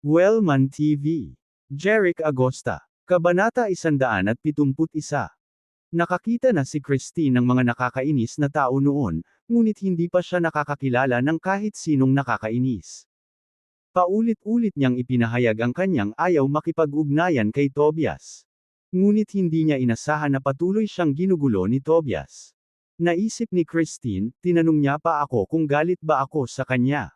Wellman TV. Jeric Agosta. Kabanata 171. Nakakita na si Christine ng mga nakakainis na tao noon, ngunit hindi pa siya nakakakilala ng kahit sinong nakakainis. Paulit-ulit niyang ipinahayag ang kanyang ayaw makipag-ugnayan kay Tobias. Ngunit hindi niya inasahan na patuloy siyang ginugulo ni Tobias. Naisip ni Christine, tinanong niya pa ako kung galit ba ako sa kanya.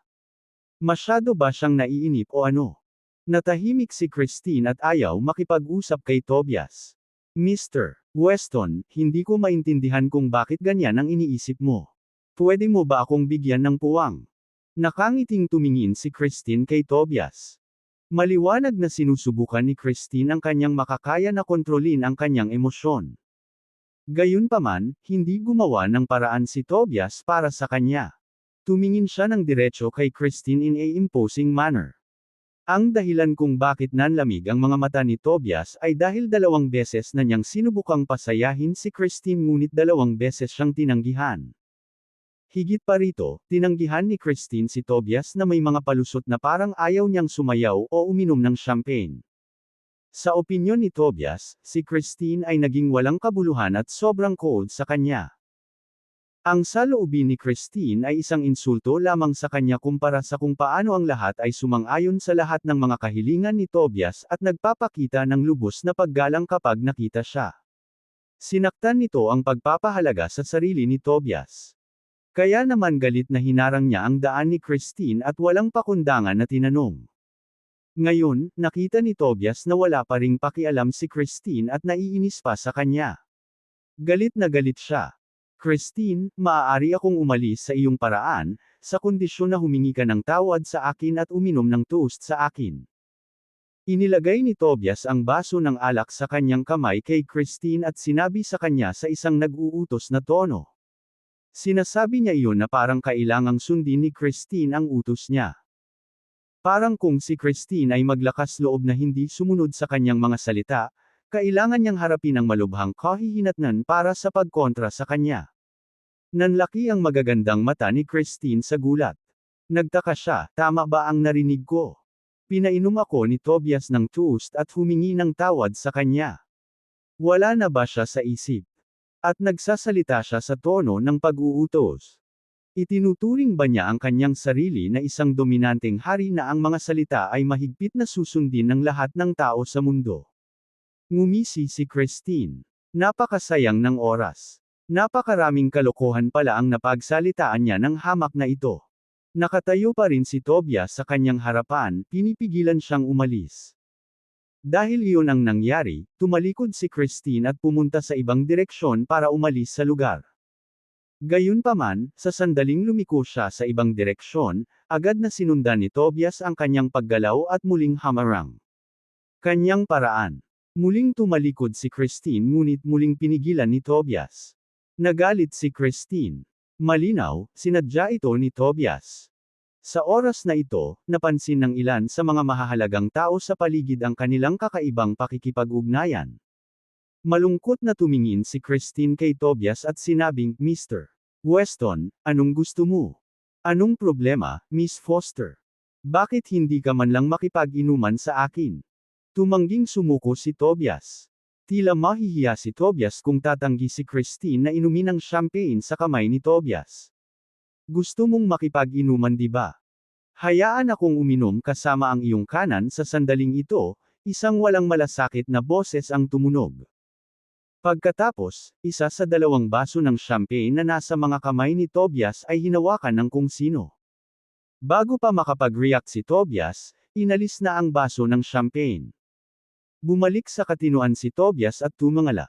Masyado ba siyang naiinip o ano? Natahimik si Christine at ayaw makipag-usap kay Tobias. Mr. Weston, hindi ko maintindihan kung bakit ganyan ang iniisip mo. Pwede mo ba akong bigyan ng puwang? Nakangiting tumingin si Christine kay Tobias. Maliwanag na sinusubukan ni Christine ang kanyang makakaya na kontrolin ang kanyang emosyon. Gayunpaman, hindi gumawa ng paraan si Tobias para sa kanya. Tumingin siya ng diretso kay Christine in a imposing manner. Ang dahilan kung bakit nanlamig ang mga mata ni Tobias ay dahil 2 beses na niyang sinubukang pasayahin si Christine ngunit 2 beses siyang tinanggihan. Higit pa rito, tinanggihan ni Christine si Tobias na may mga palusot na parang ayaw niyang sumayaw o uminom ng champagne. Sa opinyon ni Tobias, si Christine ay naging walang kabuluhan at sobrang cold sa kanya. Ang saloobin ni Christine ay isang insulto lamang sa kanya kumpara sa kung paano ang lahat ay sumang-ayon sa lahat ng mga kahilingan ni Tobias at nagpapakita ng lubos na paggalang kapag nakita siya. Sinaktan nito ang pagpapahalaga sa sarili ni Tobias. Kaya naman galit na hinarang niya ang daan ni Christine at walang pakundangan na tinanong. Ngayon, nakita ni Tobias na wala pa ring pakialam si Christine at naiinis pa sa kanya. Galit na galit siya. Christine, maaari akong umalis sa iyong paraan, sa kondisyon na humingi ka ng tawad sa akin at uminom ng toast sa akin. Inilagay ni Tobias ang baso ng alak sa kanyang kamay kay Christine at sinabi sa kanya sa isang nag-uutos na tono. Sinasabi niya iyon na parang kailangang sundin ni Christine ang utos niya. Parang kung si Christine ay maglakas loob na hindi sumunod sa kanyang mga salita, kailangan niyang harapin ang malubhang kahihinatnan para sa pagkontra sa kanya. Nanlaki ang magagandang mata ni Christine sa gulat. Nagtaka siya, tama ba ang narinig ko? Pinainom ako ni Tobias ng toast at humingi ng tawad sa kanya. Wala na ba siya sa isip? At nagsasalita siya sa tono ng pag-uutos. Itinuturing ba niya ang kanyang sarili na isang dominanteng hari na ang mga salita ay mahigpit na susundin ng lahat ng tao sa mundo? Ngumisi si Christine. Napakasayang ng oras. Napakaraming kalokohan pala ang napagsalitaan niya ng hamak na ito. Nakatayo pa rin si Tobias sa kanyang harapan, pinipigilan siyang umalis. Dahil iyon ang nangyari, tumalikod si Christine at pumunta sa ibang direksyon para umalis sa lugar. Gayunpaman, sa sandaling lumiko siya sa ibang direksyon, agad na sinundan ni Tobias ang kanyang paggalaw at muling hamarang. Kanyang paraan. Muling tumalikod si Christine ngunit muling pinigilan ni Tobias. Nagalit si Christine. Malinaw, sinadya ito ni Tobias. Sa oras na ito, napansin ng ilan sa mga mahahalagang tao sa paligid ang kanilang kakaibang pakikipag-ugnayan. Malungkot na tumingin si Christine kay Tobias at sinabing, Mr. Weston, anong gusto mo? Anong problema, Miss Foster? Bakit hindi ka man lang makipag-inuman sa akin? Tumangging sumuko si Tobias. Tila mahihiya si Tobias kung tatanggi si Christine na inumin ang champagne sa kamay ni Tobias. Gusto mong makipag-inuman di ba? Hayaan akong uminom kasama ang iyong kanan sa sandaling ito, isang walang malasakit na boses ang tumunog. Pagkatapos, isa sa 2 baso ng champagne na nasa mga kamay ni Tobias ay hinawakan ng kung sino. Bago pa makapag-react si Tobias, inalis na ang baso ng champagne. Bumalik sa katinuan si Tobias at tumangala.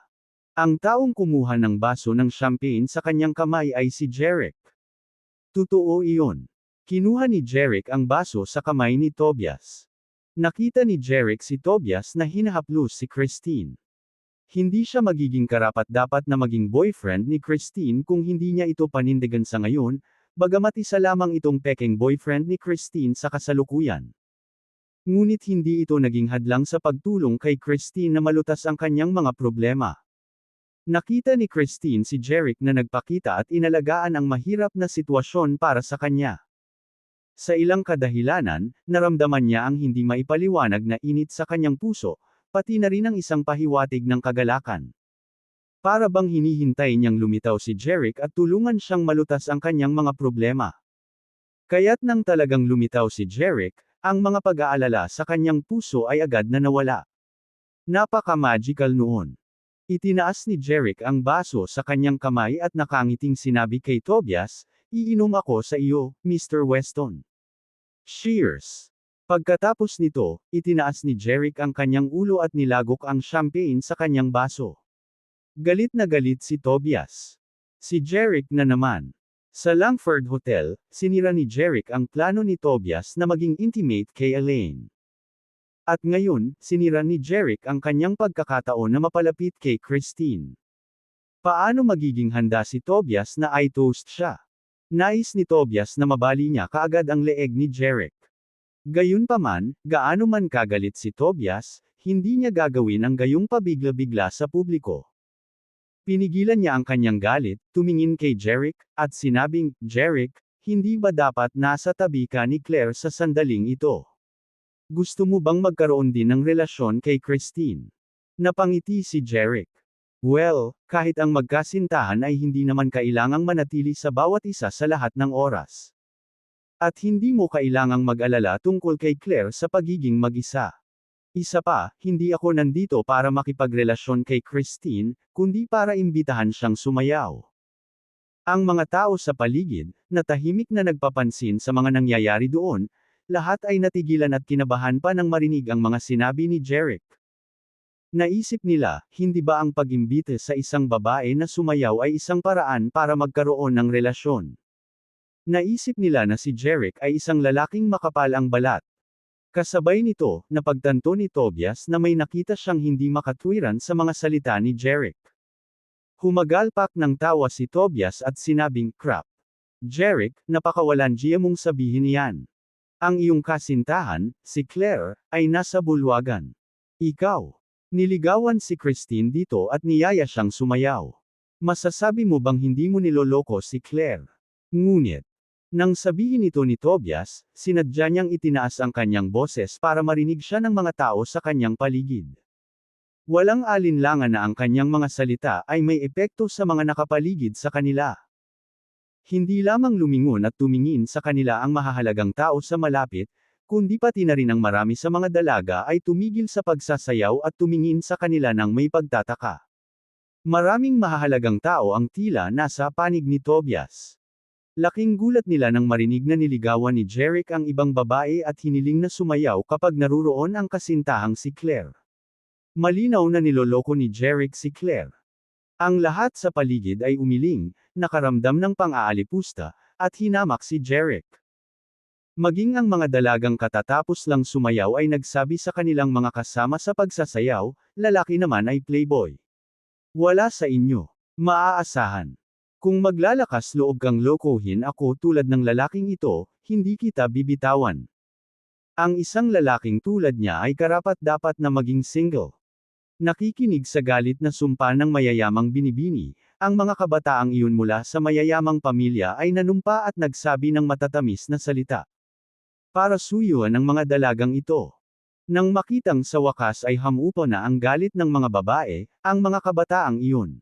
Ang taong kumuha ng baso ng champagne sa kanyang kamay ay si Jeric. Totoo iyon. Kinuha ni Jeric ang baso sa kamay ni Tobias. Nakita ni Jeric si Tobias na hinahaplos si Christine. Hindi siya magiging karapat-dapat na maging boyfriend ni Christine kung hindi niya ito panindigan sa ngayon, bagamat isa lamang itong pekeng boyfriend ni Christine sa kasalukuyan. Ngunit hindi ito naging hadlang sa pagtulong kay Christine na malutas ang kanyang mga problema. Nakita ni Christine si Jeric na nagpakita at inalagaan ang mahirap na sitwasyon para sa kanya. Sa ilang kadahilanan, naramdaman niya ang hindi maipaliwanag na init sa kanyang puso, pati na rin ang isang pahiwatig ng kagalakan. Para bang hinihintay niyang lumitaw si Jeric at tulungan siyang malutas ang kanyang mga problema. Kaya't nang talagang lumitaw si Jeric, ang mga pag-aalala sa kanyang puso ay agad na nawala. Napaka-magical noon. Itinaas ni Jeric ang baso sa kanyang kamay at nakangiting sinabi kay Tobias, "Iinom ako sa iyo, Mr. Weston." Cheers! Pagkatapos nito, itinaas ni Jeric ang kanyang ulo at nilagok ang champagne sa kanyang baso. Galit na galit si Tobias. Si Jeric na naman. Sa Langford Hotel, sinira ni Jeric ang plano ni Tobias na maging intimate kay Elaine. At ngayon, sinira ni Jeric ang kanyang pagkakataon na mapalapit kay Christine. Paano magiging handa si Tobias na i-toast siya? Nais ni Tobias na mabali niya kaagad ang leeg ni Jeric. Gayunpaman, gaano man kagalit si Tobias, hindi niya gagawin ang gayong pabigla-bigla sa publiko. Pinigilan niya ang kanyang galit, tumingin kay Jeric, at sinabing, "Jeric, hindi ba dapat nasa tabi ka ni Claire sa sandaling ito? Gusto mo bang magkaroon din ng relasyon kay Christine?" Napangiti si Jeric. Well, kahit ang magkasintahan ay hindi naman kailangang manatili sa bawat isa sa lahat ng oras. At hindi mo kailangang mag-alala tungkol kay Claire sa pagiging mag-isa. Isa pa, hindi ako nandito para makipagrelasyon kay Christine, kundi para imbitahan siyang sumayaw. Ang mga tao sa paligid, na tahimik na nagpapansin sa mga nangyayari doon, lahat ay natigilan at kinabahan pa nang marinig ang mga sinabi ni Jeric. Naisip nila, hindi ba ang pag-imbita sa isang babae na sumayaw ay isang paraan para magkaroon ng relasyon? Naisip nila na si Jeric ay isang lalaking makapal ang balat. Kasabay nito, napagtanto ni Tobias na may nakita siyang hindi makatwiran sa mga salita ni Jeric. Humagalpak ng tawa si Tobias at sinabing, "Crap. Jeric, napakawalandiya mong sabihin yan. Ang iyong kasintahan, si Claire, ay nasa bulwagan. Ikaw. Niligawan si Christine dito at niyaya siyang sumayaw. Masasabi mo bang hindi mo niloloko si Claire?" Ngunit, nang sabihin ito ni Tobias, sinadya niyang itinaas ang kanyang boses para marinig siya ng mga tao sa kanyang paligid. Walang alinlangan na ang kanyang mga salita ay may epekto sa mga nakapaligid sa kanila. Hindi lamang lumingon at tumingin sa kanila ang mahahalagang tao sa malapit, kundi pati na rin ang marami sa mga dalaga ay tumigil sa pagsasayaw at tumingin sa kanila ng may pagtataka. Maraming mahahalagang tao ang tila nasa panig ni Tobias. Laking gulat nila nang marinig na niligawan ni Jeric ang ibang babae at hiniling na sumayaw kapag naruroon ang kasintahang si Claire. Malinaw na niloloko ni Jeric si Claire. Ang lahat sa paligid ay umiling, nakaramdam ng pang-aalipusta, at hinamak si Jeric. Maging ang mga dalagang katatapos lang sumayaw ay nagsabi sa kanilang mga kasama sa pagsasayaw, lalaki naman ay playboy. Wala sa inyo. Maaasahan. Kung maglalakas loob kang lokohin ako tulad ng lalaking ito, hindi kita bibitawan. Ang isang lalaking tulad niya ay karapat-dapat na maging single. Nakikinig sa galit na sumpa ng mayayamang binibini, ang mga kabataang iyon mula sa mayayamang pamilya ay nanumpa at nagsabi ng matatamis na salita. Para suyuan ng mga dalagang ito. Nang makitang sa wakas ay hamupa na ang galit ng mga babae, ang mga kabataang iyon.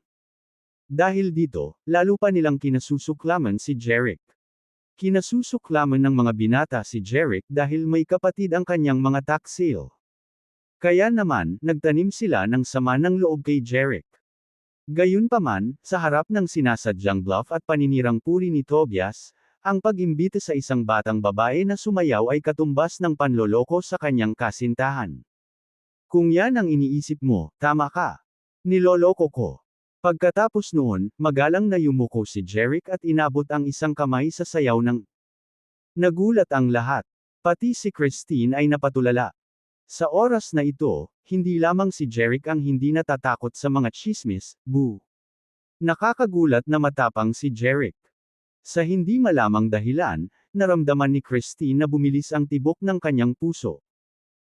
Dahil dito, lalo pa nilang kinasusuklaman si Jeric. Kinasusuklaman ng mga binata si Jeric dahil may kapatid ang kanyang mga taksil. Kaya naman, nagtanim sila ng sama ng loob kay Jeric. Gayunpaman, sa harap ng sinasadyang bluff at paninirang puri ni Tobias, ang pag-imbita sa isang batang babae na sumayaw ay katumbas ng panloloko sa kanyang kasintahan. Kung yan ang iniisip mo, tama ka. Niloloko ko. Pagkatapos noon, magalang na yumuko si Jeric at inabot ang isang kamay sa sayaw ng... Nagulat ang lahat. Pati si Christine ay napatulala. Sa oras na ito, hindi lamang si Jeric ang hindi natatakot sa mga tsismis, boo. Nakakagulat na matapang si Jeric. Sa hindi malamang dahilan, naramdaman ni Christine na bumilis ang tibok ng kanyang puso.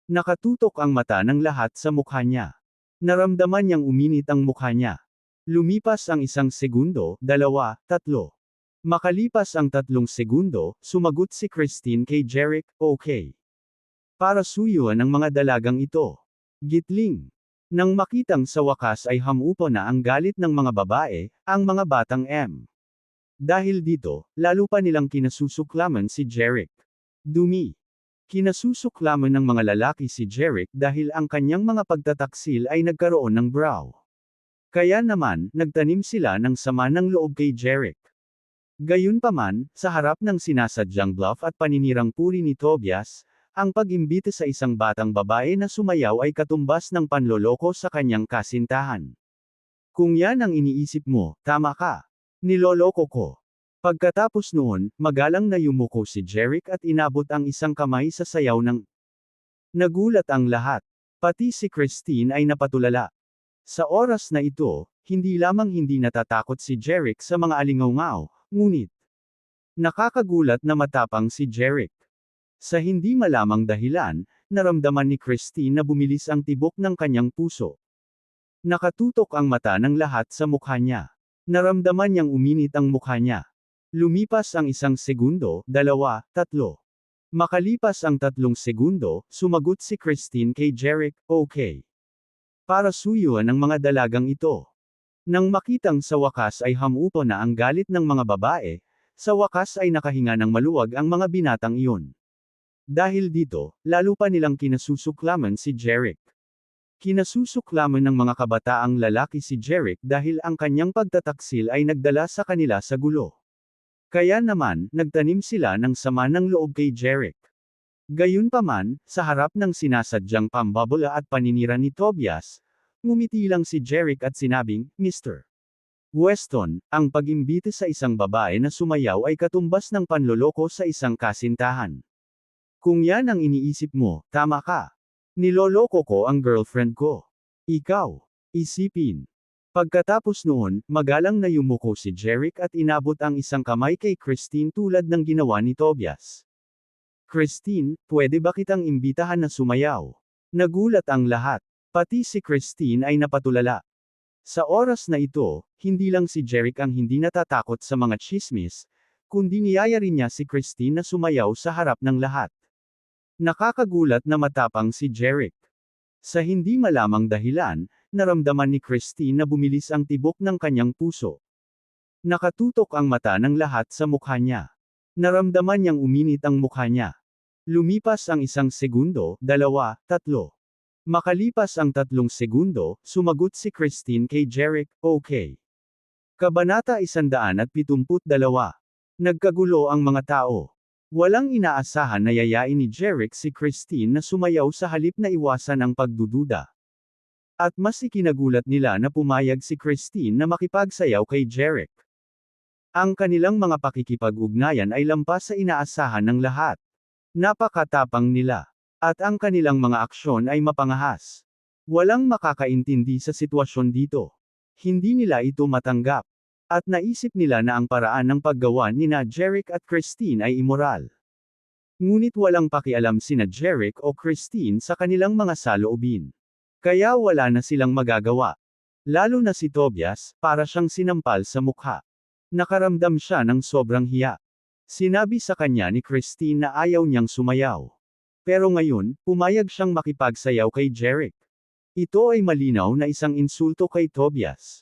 Nakatutok ang mata ng lahat sa mukha niya. Naramdaman niyang uminit ang mukha niya. Lumipas ang 1 segundo, 2, 3. Makalipas ang 3 segundo, sumagot si Christine kay Jeric, okay. Para suyuan ang mga dalagang ito. Gitling. Nang makitang sa wakas ay hamupo na ang galit ng mga babae, ang mga batang M. Dahil dito, lalo pa nilang kinasusuklaman si Jeric. Dumi. Kinasusuklaman ng mga lalaki si Jeric dahil ang kanyang mga pagtataksil ay nagkaroon ng brow. Kaya naman, nagtanim sila ng sama ng loob kay Jeric. Gayunpaman, sa harap ng sinasadyang bluff at paninirang puri ni Tobias, ang pag-imbita sa isang batang babae na sumayaw ay katumbas ng panloloko sa kanyang kasintahan. Kung yan ang iniisip mo, tama ka. Niloloko ko. Pagkatapos noon, magalang na yumuko si Jeric at inabot ang isang kamay sa sayaw ng... Nagulat ang lahat. Pati si Christine ay napatulala. Sa oras na ito, hindi lamang hindi natatakot si Jeric sa mga alingaw-ngaw, ngunit nakakagulat na matapang si Jeric. Sa hindi malamang dahilan, naramdaman ni Christine na bumilis ang tibok ng kanyang puso. Nakatutok ang mata ng lahat sa mukha niya. Naramdaman niyang uminit ang mukha niya. Lumipas ang 1 segundo, 2, 3. Makalipas ang 3 segundo, sumagot si Christine kay Jeric, okay. Para suyuan ang mga dalagang ito. Nang makitang sa wakas ay hamupo na ang galit ng mga babae, sa wakas ay nakahinga ng maluwag ang mga binatang iyon. Dahil dito, lalo pa nilang kinasusuklaman si Jeric. Kinasusuklaman ng mga kabataang lalaki si Jeric dahil ang kanyang pagtataksil ay nagdala sa kanila sa gulo. Kaya naman, nagtanim sila ng sama ng loob kay Jeric. Gayunpaman, sa harap ng sinasadyang pambabula at paninira ni Tobias, ngumiti lang si Jeric at sinabing, Mr. Weston, ang pag-imbita sa isang babae na sumayaw ay katumbas ng panloloko sa isang kasintahan. Kung yan ang iniisip mo, tama ka. Niloloko ko ang girlfriend ko. Ikaw. Isipin. Pagkatapos noon, magalang na yumuko si Jeric at inabot ang isang kamay kay Christine tulad ng ginawa ni Tobias. Christine, pwede ba kitang imbitahan na sumayaw? Nagulat ang lahat. Pati si Christine ay napatulala. Sa oras na ito, hindi lang si Jeric ang hindi natatakot sa mga chismis, kundi niyaya rin niya si Christine na sumayaw sa harap ng lahat. Nakakagulat na matapang si Jeric. Sa hindi malamang dahilan, naramdaman ni Christine na bumilis ang tibok ng kanyang puso. Nakatutok ang mata ng lahat sa mukha niya. Naramdaman niyang uminit ang mukha niya. Lumipas ang 1 segundo, 2, 3. Makalipas ang 3 segundo, sumagot si Christine kay Jeric, okay. Kabanata 172. Nagkagulo ang mga tao. Walang inaasahan na yayain ni Jeric si Christine na sumayaw sa halip na iwasan ang pagdududa. At mas ikinagulat nila na pumayag si Christine na makipagsayaw kay Jeric. Ang kanilang mga pakikipag-ugnayan ay lampas sa inaasahan ng lahat. Napakatapang nila. At ang kanilang mga aksyon ay mapangahas. Walang makakaintindi sa sitwasyon dito. Hindi nila ito matanggap. At naisip nila na ang paraan ng paggawa nina Jeric at Christine ay immoral. Ngunit walang pakialam sina Jeric o Christine sa kanilang mga saloobin. Kaya wala na silang magagawa. Lalo na si Tobias, para siyang sinampal sa mukha. Nakaramdam siya ng sobrang hiya. Sinabi sa kanya ni Christine na ayaw niyang sumayaw. Pero ngayon, pumayag siyang makipagsayaw kay Jeric. Ito ay malinaw na isang insulto kay Tobias.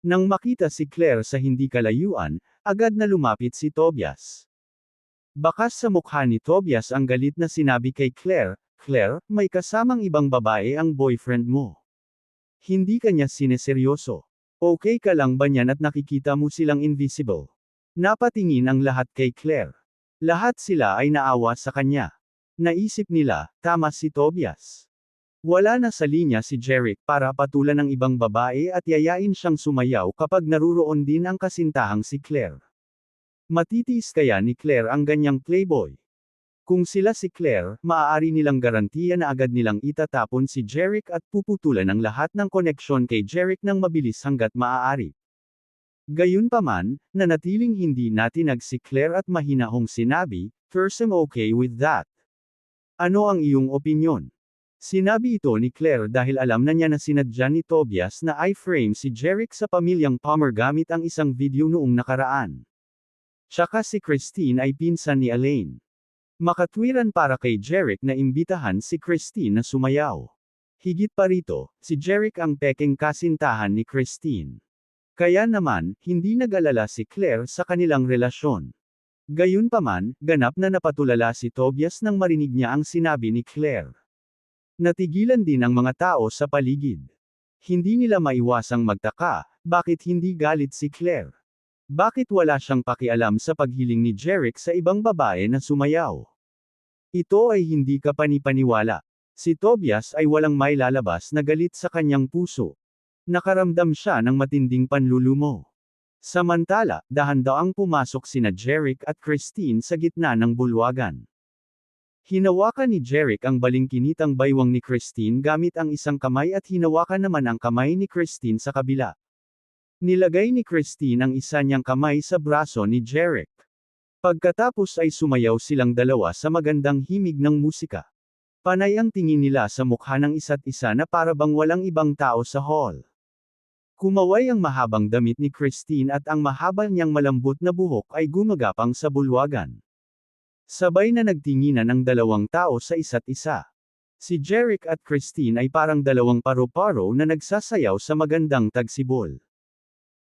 Nang makita si Claire sa hindi kalayuan, agad na lumapit si Tobias. Bakas sa mukha ni Tobias ang galit na sinabi kay Claire, Claire, may kasamang ibang babae ang boyfriend mo. Hindi ka niya sineseryoso. Okay ka lang ba niyan at nakikita mo silang invisible? Napatingin ang lahat kay Claire. Lahat sila ay naawa sa kanya. Naisip nila, tama si Tobias. Wala na sa linya si Jeric para patulan ng ibang babae at yayain siyang sumayaw kapag naruroon din ang kasintahang si Claire. Matitiis kaya ni Claire ang ganyang playboy? Kung sila si Claire, maaari nilang garantiya na agad nilang itatapon si Jeric at puputulan ang lahat ng koneksyon kay Jeric ng mabilis hanggat maaari. Gayunpaman, nanatiling hindi natinag si Claire at mahinahong sinabi, "First I'm okay with that." Ano ang iyong opinyon? Sinabi ito ni Claire dahil alam na niya na sinadya ni Tobias na i-frame si Jeric sa pamilyang Palmer gamit ang isang video noong nakaraan. Tsaka si Christine ay pinsan ni Elaine. Makatwiran para kay Jeric na imbitahan si Christine na sumayaw. Higit pa rito, si Jeric ang peking kasintahan ni Christine. Kaya naman, hindi nag-alala si Claire sa kanilang relasyon. Gayunpaman, ganap na napatulala si Tobias nang marinig niya ang sinabi ni Claire. Natigilan din ang mga tao sa paligid. Hindi nila maiwasang magtaka, bakit hindi galit si Claire? Bakit wala siyang pakialam sa paghiling ni Jeric sa ibang babae na sumayaw? Ito ay hindi kapani-paniwala. Si Tobias ay walang mailalabas na galit sa kanyang puso. Nakaramdam siya ng matinding panlulumo. Samantala, dahan-daang pumasok sina Jeric at Christine sa gitna ng bulwagan. Hinawakan ni Jeric ang balingkinitang baywang ni Christine gamit ang isang kamay at hinawakan naman ang kamay ni Christine sa kabila. Nilagay ni Christine ang isa niyang kamay sa braso ni Jeric. Pagkatapos ay sumayaw silang dalawa sa magandang himig ng musika. Panay ang tingin nila sa mukha ng isa't isa na para bang walang ibang tao sa hall. Kumaway ang mahabang damit ni Christine at ang mahaba niyang malambot na buhok ay gumagapang sa bulwagan. Sabay na nagtinginan ang dalawang tao sa isa't isa. Si Jeric at Christine ay parang dalawang paro-paro na nagsasayaw sa magandang tagsibol.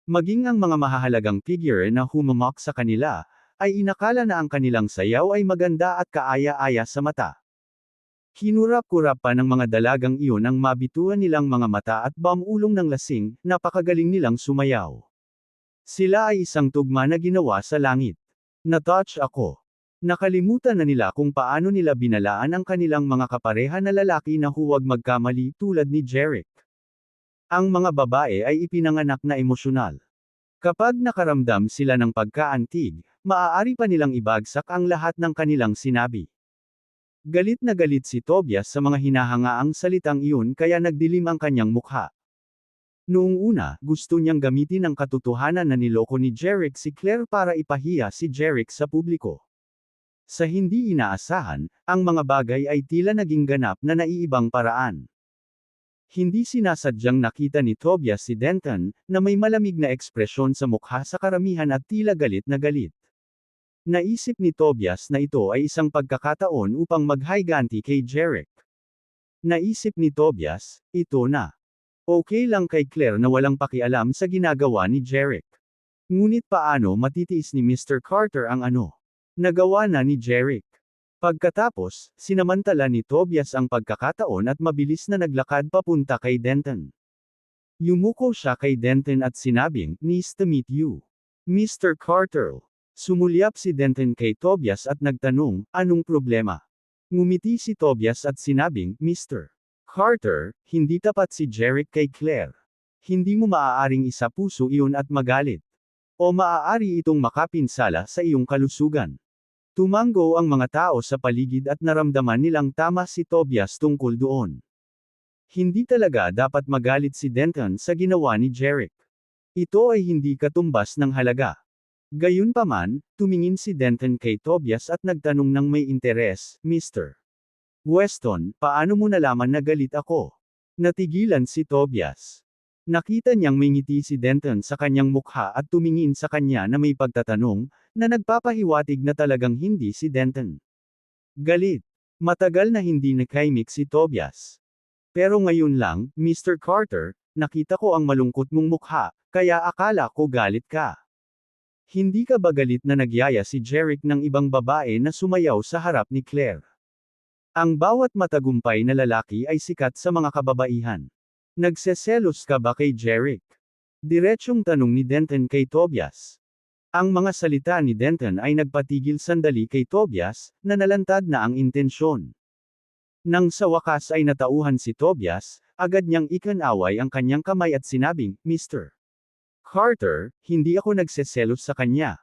Maging ang mga mahahalagang figure na humamak sa kanila, ay inakala na ang kanilang sayaw ay maganda at kaaya-aya sa mata. Kinurap-kurap pa ng mga dalagang iyon ang mabituan nilang mga mata at bamulong ng lasing, napakagaling nilang sumayaw. Sila ay isang tugma na ginawa sa langit. Na-touch ako. Nakalimutan na nila kung paano nila binalaan ang kanilang mga kapareha na lalaki na huwag magkamali tulad ni Jeric. Ang mga babae ay ipinanganak na emosyonal. Kapag nakaramdam sila ng pagkaantig, maaari pa nilang ibagsak ang lahat ng kanilang sinabi. Galit na galit si Tobias sa mga hinahangaang salitang iyon kaya nagdilim ang kanyang mukha. Noong una, gusto niyang gamitin ang katotohanan na niloko ni Jeric si Claire para ipahiya si Jeric sa publiko. Sa hindi inaasahan, ang mga bagay ay tila naging ganap na naiibang paraan. Hindi sinasadyang nakita ni Tobias si Denton, na may malamig na ekspresyon sa mukha sa karamihan at tila galit na galit. Naisip ni Tobias na ito ay isang pagkakataon upang maghayganti kay Jeric. Naisip ni Tobias, ito na. Okay lang kay Claire na walang pakialam sa ginagawa ni Jeric. Ngunit paano matitiis ni Mr. Carter ang nagawa na ni Jeric? Pagkatapos, sinamantala ni Tobias ang pagkakataon at mabilis na naglakad papunta kay Denton. Yumuko siya kay Denton at sinabing, "Nice to meet you, Mr. Carter." Sumulyap si Denton kay Tobias at nagtanong, "Anong problema?" Ngumiti si Tobias at sinabing, "Mr. Carter, hindi tapat si Jeric kay Claire. Hindi mo maaaring isapuso iyon at magalit. O maaari itong makapinsala sa iyong kalusugan." Tumango ang mga tao sa paligid at naramdaman nilang tama si Tobias tungkol doon. Hindi talaga dapat magalit si Denton sa ginawa ni Jeric. Ito ay hindi katumbas ng halaga. Gayunpaman, tumingin si Denton kay Tobias at nagtanong ng may interes, "Mr. Weston, paano mo nalaman na galit ako?" Natigilan si Tobias. Nakita niyang may ngiti si Denton sa kanyang mukha at tumingin sa kanya na may pagtatanong, na nagpapahiwatig na talagang hindi si Denton galit. Matagal na hindi nakaimik si Tobias. Pero ngayon lang, "Mr. Carter, nakita ko ang malungkot mong mukha, kaya akala ko galit ka. Hindi ka ba galit na nagyaya si Jeric ng ibang babae na sumayaw sa harap ni Claire?" Ang bawat matagumpay na lalaki ay sikat sa mga kababaihan. "Nagseselos ka ba kay Jeric?" Diretsyong tanong ni Denton kay Tobias. Ang mga salita ni Denton ay nagpatigil sandali kay Tobias, na nalantad na ang intensyon. Nang sa wakas ay natauhan si Tobias, agad niyang ikinaway ang kanyang kamay at sinabing, "Mr. Carter, hindi ako nagseselos sa kanya."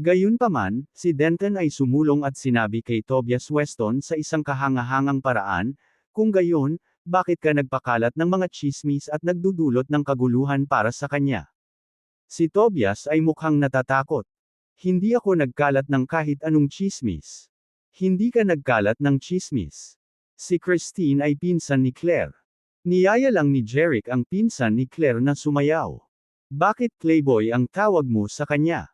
Gayunpaman, si Denton ay sumulong at sinabi kay Tobias Weston sa isang kahangahangang paraan, "Kung gayon, bakit ka nagpakalat ng mga tsismis at nagdudulot ng kaguluhan para sa kanya?" Si Tobias ay mukhang natatakot. "Hindi ako nagkalat ng kahit anong tsismis." "Hindi ka nagkalat ng tsismis. Si Christine ay pinsan ni Claire. Niyaya lang ni Jeric ang pinsan ni Claire na sumayaw. Bakit playboy ang tawag mo sa kanya?"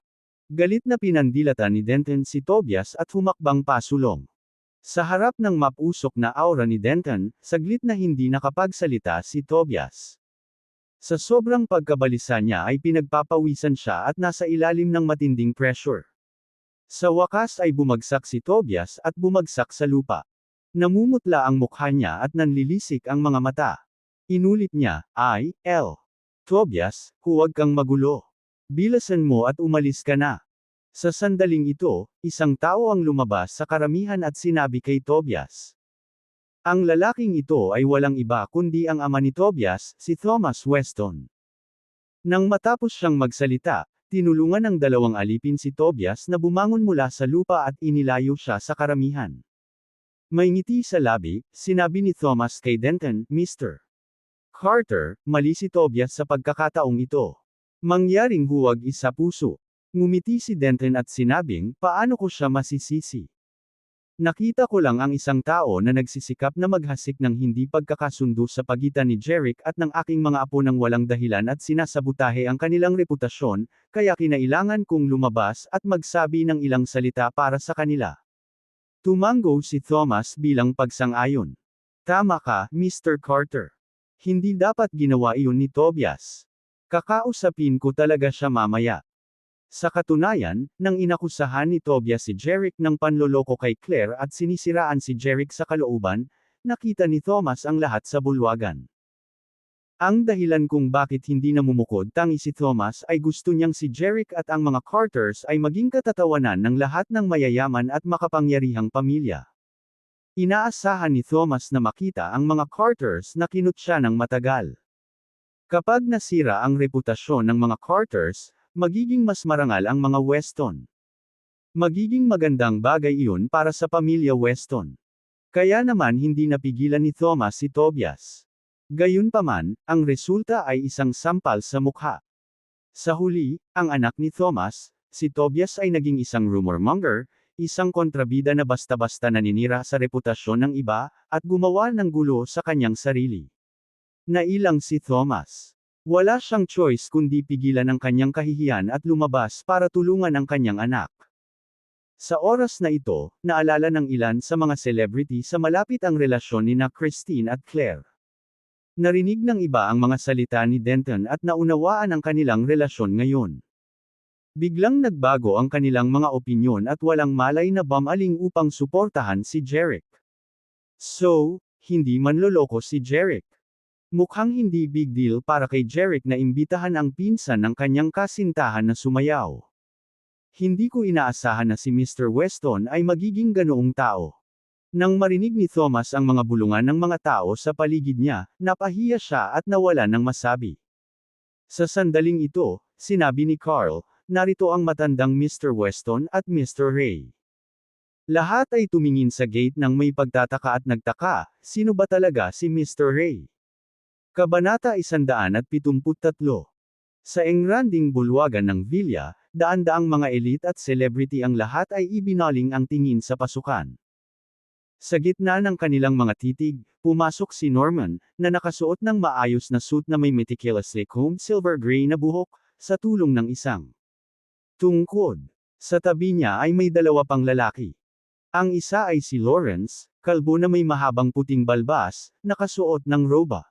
Galit na pinandilatan ni Denton si Tobias at humakbang pasulong. Sa harap ng mapusok na aura ni Denton, saglit na hindi nakapagsalita si Tobias. Sa sobrang pagkabalisa niya ay pinagpapawisan siya at nasa ilalim ng matinding pressure. Sa wakas ay bumagsak si Tobias at bumagsak sa lupa. Namumutla ang mukha niya at nanlilisik ang mga mata. Inulit niya, Tobias, huwag kang magulo. Bilasan mo at umalis ka na. Sa sandaling ito, isang tao ang lumabas sa karamihan at sinabi kay Tobias. Ang lalaking ito ay walang iba kundi ang ama ni Tobias, si Thomas Weston. Nang matapos siyang magsalita, tinulungan ng dalawang alipin si Tobias na bumangon mula sa lupa at inilayo siya sa karamihan. May ngiti sa labi, sinabi ni Thomas kay Denton, Mr. Carter, mali si Tobias sa pagkakataong ito. Mangyaring huwag isa puso. Ngumiti si Denton at sinabing, paano ko siya masisisi? Nakita ko lang ang isang tao na nagsisikap na maghasik ng hindi pagkakasundo sa pagitan ni Jerick at ng aking mga apo ng walang dahilan at sinasabutahe ang kanilang reputasyon, kaya kinailangan kong lumabas at magsabi ng ilang salita para sa kanila. Tumango si Thomas bilang pagsang-ayon. Tama ka, Mr. Carter. Hindi dapat ginawa iyon ni Tobias. Kakausapin ko talaga siya mamaya. Sa katunayan, nang inakusahan ni Tobias si Jerick ng panloloko kay Claire at sinisiraan si Jerick sa kalooban, nakita ni Thomas ang lahat sa bulwagan. Ang dahilan kung bakit hindi namumukod tangi si Thomas ay gusto niyang si Jerick at ang mga Carters ay maging katatawanan ng lahat ng mayayaman at makapangyarihang pamilya. Inaasahan ni Thomas na makita ang mga Carters na kinut siya ng matagal. Kapag nasira ang reputasyon ng mga Carters, magiging mas marangal ang mga Weston. Magiging magandang bagay iyon para sa pamilya Weston. Kaya naman hindi napigilan ni Thomas si Tobias. Gayunpaman, ang resulta ay isang sampal sa mukha. Sa huli, ang anak ni Thomas, si Tobias ay naging isang rumor monger, isang kontrabida na basta-basta naninira sa reputasyon ng iba, at gumawa ng gulo sa kanyang sarili. Nailang si Thomas. Wala siyang choice kundi pigilan ang kanyang kahihiyan at lumabas para tulungan ang kanyang anak. Sa oras na ito, naalala ng ilan sa mga celebrity sa malapit ang relasyon ni Christine at Claire. Narinig ng iba ang mga salita ni Denton at naunawaan ang kanilang relasyon ngayon. Biglang nagbago ang kanilang mga opinyon at walang malay na bumaling upang suportahan si Jerick. So, hindi manloloko si Jerick. Mukhang hindi big deal para kay Jerick na imbitahan ang pinsan ng kanyang kasintahan na sumayaw. Hindi ko inaasahan na si Mr. Weston ay magiging ganoong tao. Nang marinig ni Thomas ang mga bulungan ng mga tao sa paligid niya, napahiya siya at nawalan ng masabi. Sa sandaling ito, sinabi ni Carl, narito ang matandang Mr. Weston at Mr. Ray. Lahat ay tumingin sa gate nang may pagtataka at nagtaka, sino ba talaga si Mr. Ray? Kabanata 173. Sa engranding bulwagan ng Villa, daan-daang mga elite at celebrity ang lahat ay ibinaling ang tingin sa pasukan. Sa gitna ng kanilang mga titig, pumasok si Norman, na nakasuot ng maayos na suit na may meticulously combed silver gray na buhok, sa tulong ng isang tungkod. Sa tabi niya ay may dalawa pang lalaki. Ang isa ay si Lawrence, kalbo na may mahabang puting balbas, nakasuot ng roba.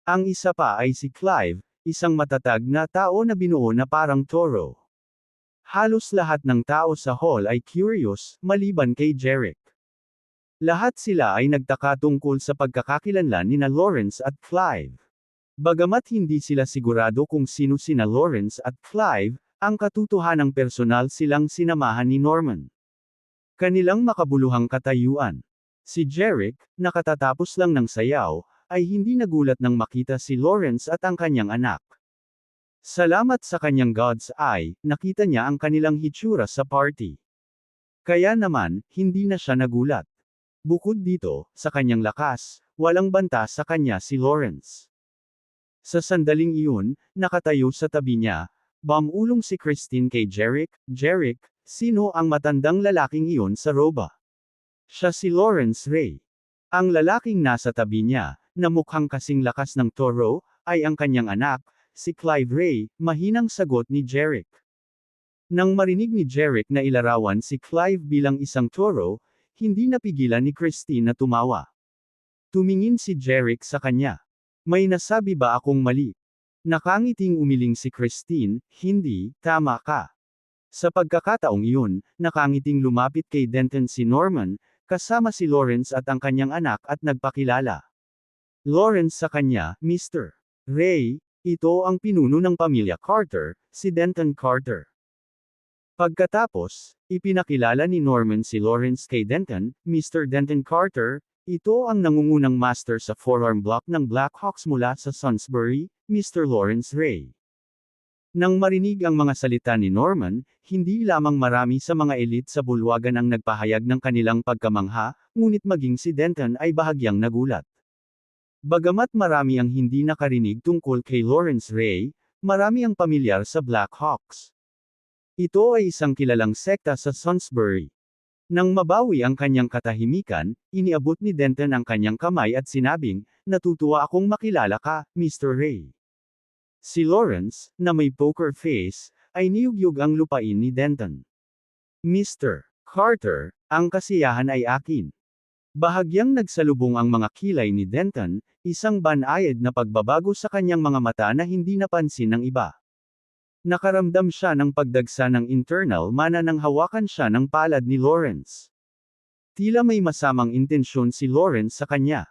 Ang isa pa ay si Clive, isang matatag na tao na binuo na parang toro. Halos lahat ng tao sa hall ay curious, maliban kay Jerick. Lahat sila ay nagtaka tungkol sa pagkakakilanlan nina Lawrence at Clive. Bagamat hindi sila sigurado kung sino sina Lawrence at Clive, ang katotohanang personal silang sinamahan ni Norman. Kanilang makabuluhang katayuan. Si Jerick, nakatatapos lang ng sayaw, ay hindi nagulat nang makita si Lawrence at ang kanyang anak. Salamat sa kanyang God's eye, nakita niya ang kanilang hitsura sa party. Kaya naman, hindi na siya nagulat. Bukod dito, sa kanyang lakas, walang banta sa kanya si Lawrence. Sa sandaling iyon, nakatayo sa tabi niya, bumulong si Christine kay Jerick, Jerick, sino ang matandang lalaking iyon sa roba? Siya si Lawrence Ray. Ang lalaking nasa tabi niya, na mukhang kasing lakas ng toro, ay ang kanyang anak, si Clive Ray, mahinang sagot ni Jerick. Nang marinig ni Jerick na ilarawan si Clive bilang isang toro, hindi napigilan ni Christine na tumawa. Tumingin si Jerick sa kanya. May nasabi ba akong mali? Nakangiting umiling si Christine, hindi, tama ka. Sa pagkakataong iyon, nakangiting lumapit kay Denton si Norman, kasama si Lawrence at ang kanyang anak at nagpakilala. Lawrence sa kanya, Mr. Ray, ito ang pinuno ng pamilya Carter, si Denton Carter. Pagkatapos, ipinakilala ni Norman si Lawrence kay Denton, Mr. Denton Carter, ito ang nangungunang master sa forearm block ng Blackhawks mula sa Salisbury, Mr. Lawrence Ray. Nang marinig ang mga salita ni Norman, hindi lamang marami sa mga elite sa bulwagan ang nagpahayag ng kanilang pagkamangha, ngunit maging si Denton ay bahagyang nagulat. Bagamat marami ang hindi nakarinig tungkol kay Lawrence Ray, marami ang pamilyar sa Blackhawks. Ito ay isang kilalang sekta sa Salisbury. Nang mabawi ang kanyang katahimikan, iniabot ni Denton ang kanyang kamay at sinabing, "Natutuwa akong makilala ka, Mr. Ray." Si Lawrence, na may poker face, ay niyugyug ang lupain ni Denton. "Mr. Carter, ang kasiyahan ay akin." Bahagyang nagsalubong ang mga kilay ni Denton, isang banayad na pagbabago sa kanyang mga mata na hindi napansin ng iba. Nakaramdam siya ng pagdagsa ng internal mana nang hawakan siya ng palad ni Lawrence. Tila may masamang intensyon si Lawrence sa kanya.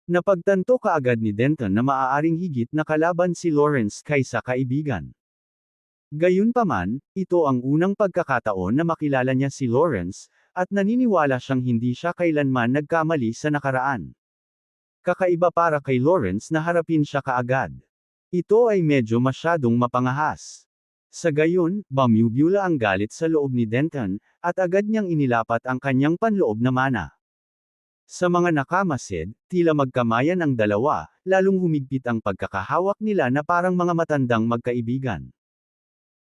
Napagtanto kaagad ni Denton na maaaring higit na kalaban si Lawrence kaysa kaibigan. Gayunpaman, ito ang unang pagkakataon na makilala niya si Lawrence, at naniniwala siyang hindi siya kailanman nagkamali sa nakaraan. Kakaiba para kay Lawrence na harapin siya kaagad. Ito ay medyo masyadong mapangahas. Sa gayon, bumubula ang galit sa loob ni Denton, at agad niyang inilapat ang kanyang panloob na mana. Sa mga nakamasid, tila magkamayan ang dalawa, lalong humigpit ang pagkakahawak nila na parang mga matandang magkaibigan.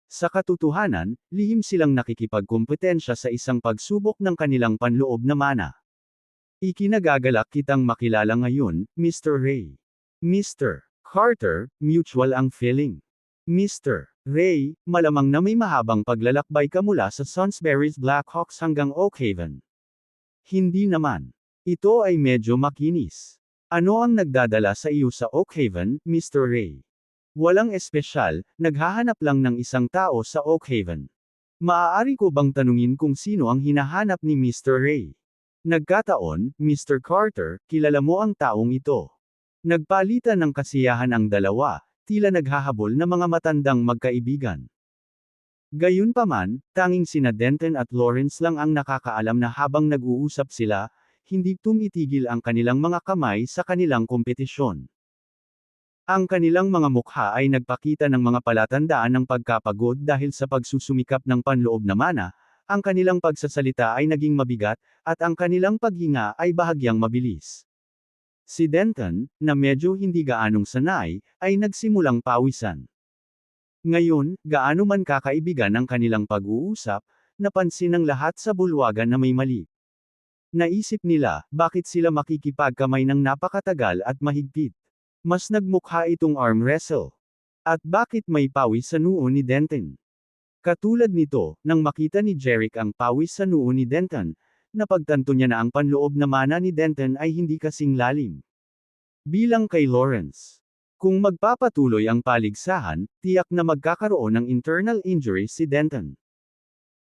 Sa katotohanan, lihim silang nakikipagkumpetensya sa isang pagsubok ng kanilang panloob na mana. Ikinagagalak kitang makilala ngayon, Mr. Ray. Mr. Carter, mutual ang feeling. Mr. Ray, malamang na may mahabang paglalakbay ka mula sa Salisbury's Blackhawks hanggang Oakhaven. Hindi naman. Ito ay medyo makinis. Ano ang nagdadala sa iyo sa Oakhaven, Mr. Ray? Walang espesyal, naghahanap lang ng isang tao sa Oakhaven. Maaari ko bang tanungin kung sino ang hinahanap ni Mr. Ray? Nagkataon, Mr. Carter, kilala mo ang taong ito. Nagpalitan ng kasiyahan ang dalawa, tila naghahabol na mga matandang magkaibigan. Gayunpaman, tanging sina Denton at Lawrence lang ang nakakaalam na habang nag-uusap sila, hindi tumitigil ang kanilang mga kamay sa kanilang kompetisyon. Ang kanilang mga mukha ay nagpakita ng mga palatandaan ng pagkapagod dahil sa pagsusumikap ng panloob na mana, ang kanilang pagsasalita ay naging mabigat, at ang kanilang paghinga ay bahagyang mabilis. Si Denton, na medyo hindi gaanong sanay, ay nagsimulang pawisan. Ngayon, gaano man kakaibigan ang kanilang pag-uusap, napansin ng lahat sa bulwagan na may mali. Naisip nila, bakit sila makikipagkamay ng napakatagal at mahigpit? Mas nagmukha itong arm wrestle. At bakit may pawis sa noo ni Denton? Katulad nito, nang makita ni Jerick ang pawis sa noo ni Denton, napagtanto niya na ang panloob na mana ni Denton ay hindi kasing lalim. Bilang kay Lawrence. Kung magpapatuloy ang paligsahan, tiyak na magkakaroon ng internal injury si Denton.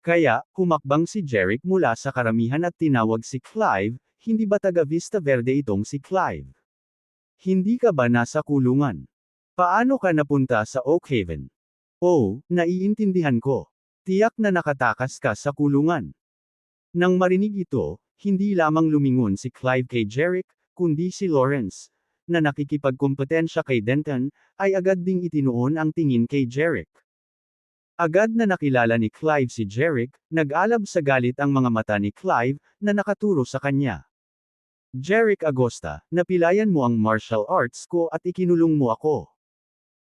Kaya, humakbang si Jerick mula sa karamihan at tinawag si Clive, hindi ba taga Vista Verde itong si Clive? Hindi ka ba nasa kulungan? Paano ka napunta sa Oakhaven? Oh, naiintindihan ko. Tiyak na nakatakas ka sa kulungan. Nang marinig ito, hindi lamang lumingon si Clive kay Jerick, kundi si Lawrence, na nakikipagkumpetensya kay Denton, ay agad ding itinuon ang tingin kay Jerick. Agad na nakilala ni Clive si Jerick, nag-alab sa galit ang mga mata ni Clive, na nakaturo sa kanya. Jerick Agosta, napilayan mo ang martial arts ko at ikinulong mo ako.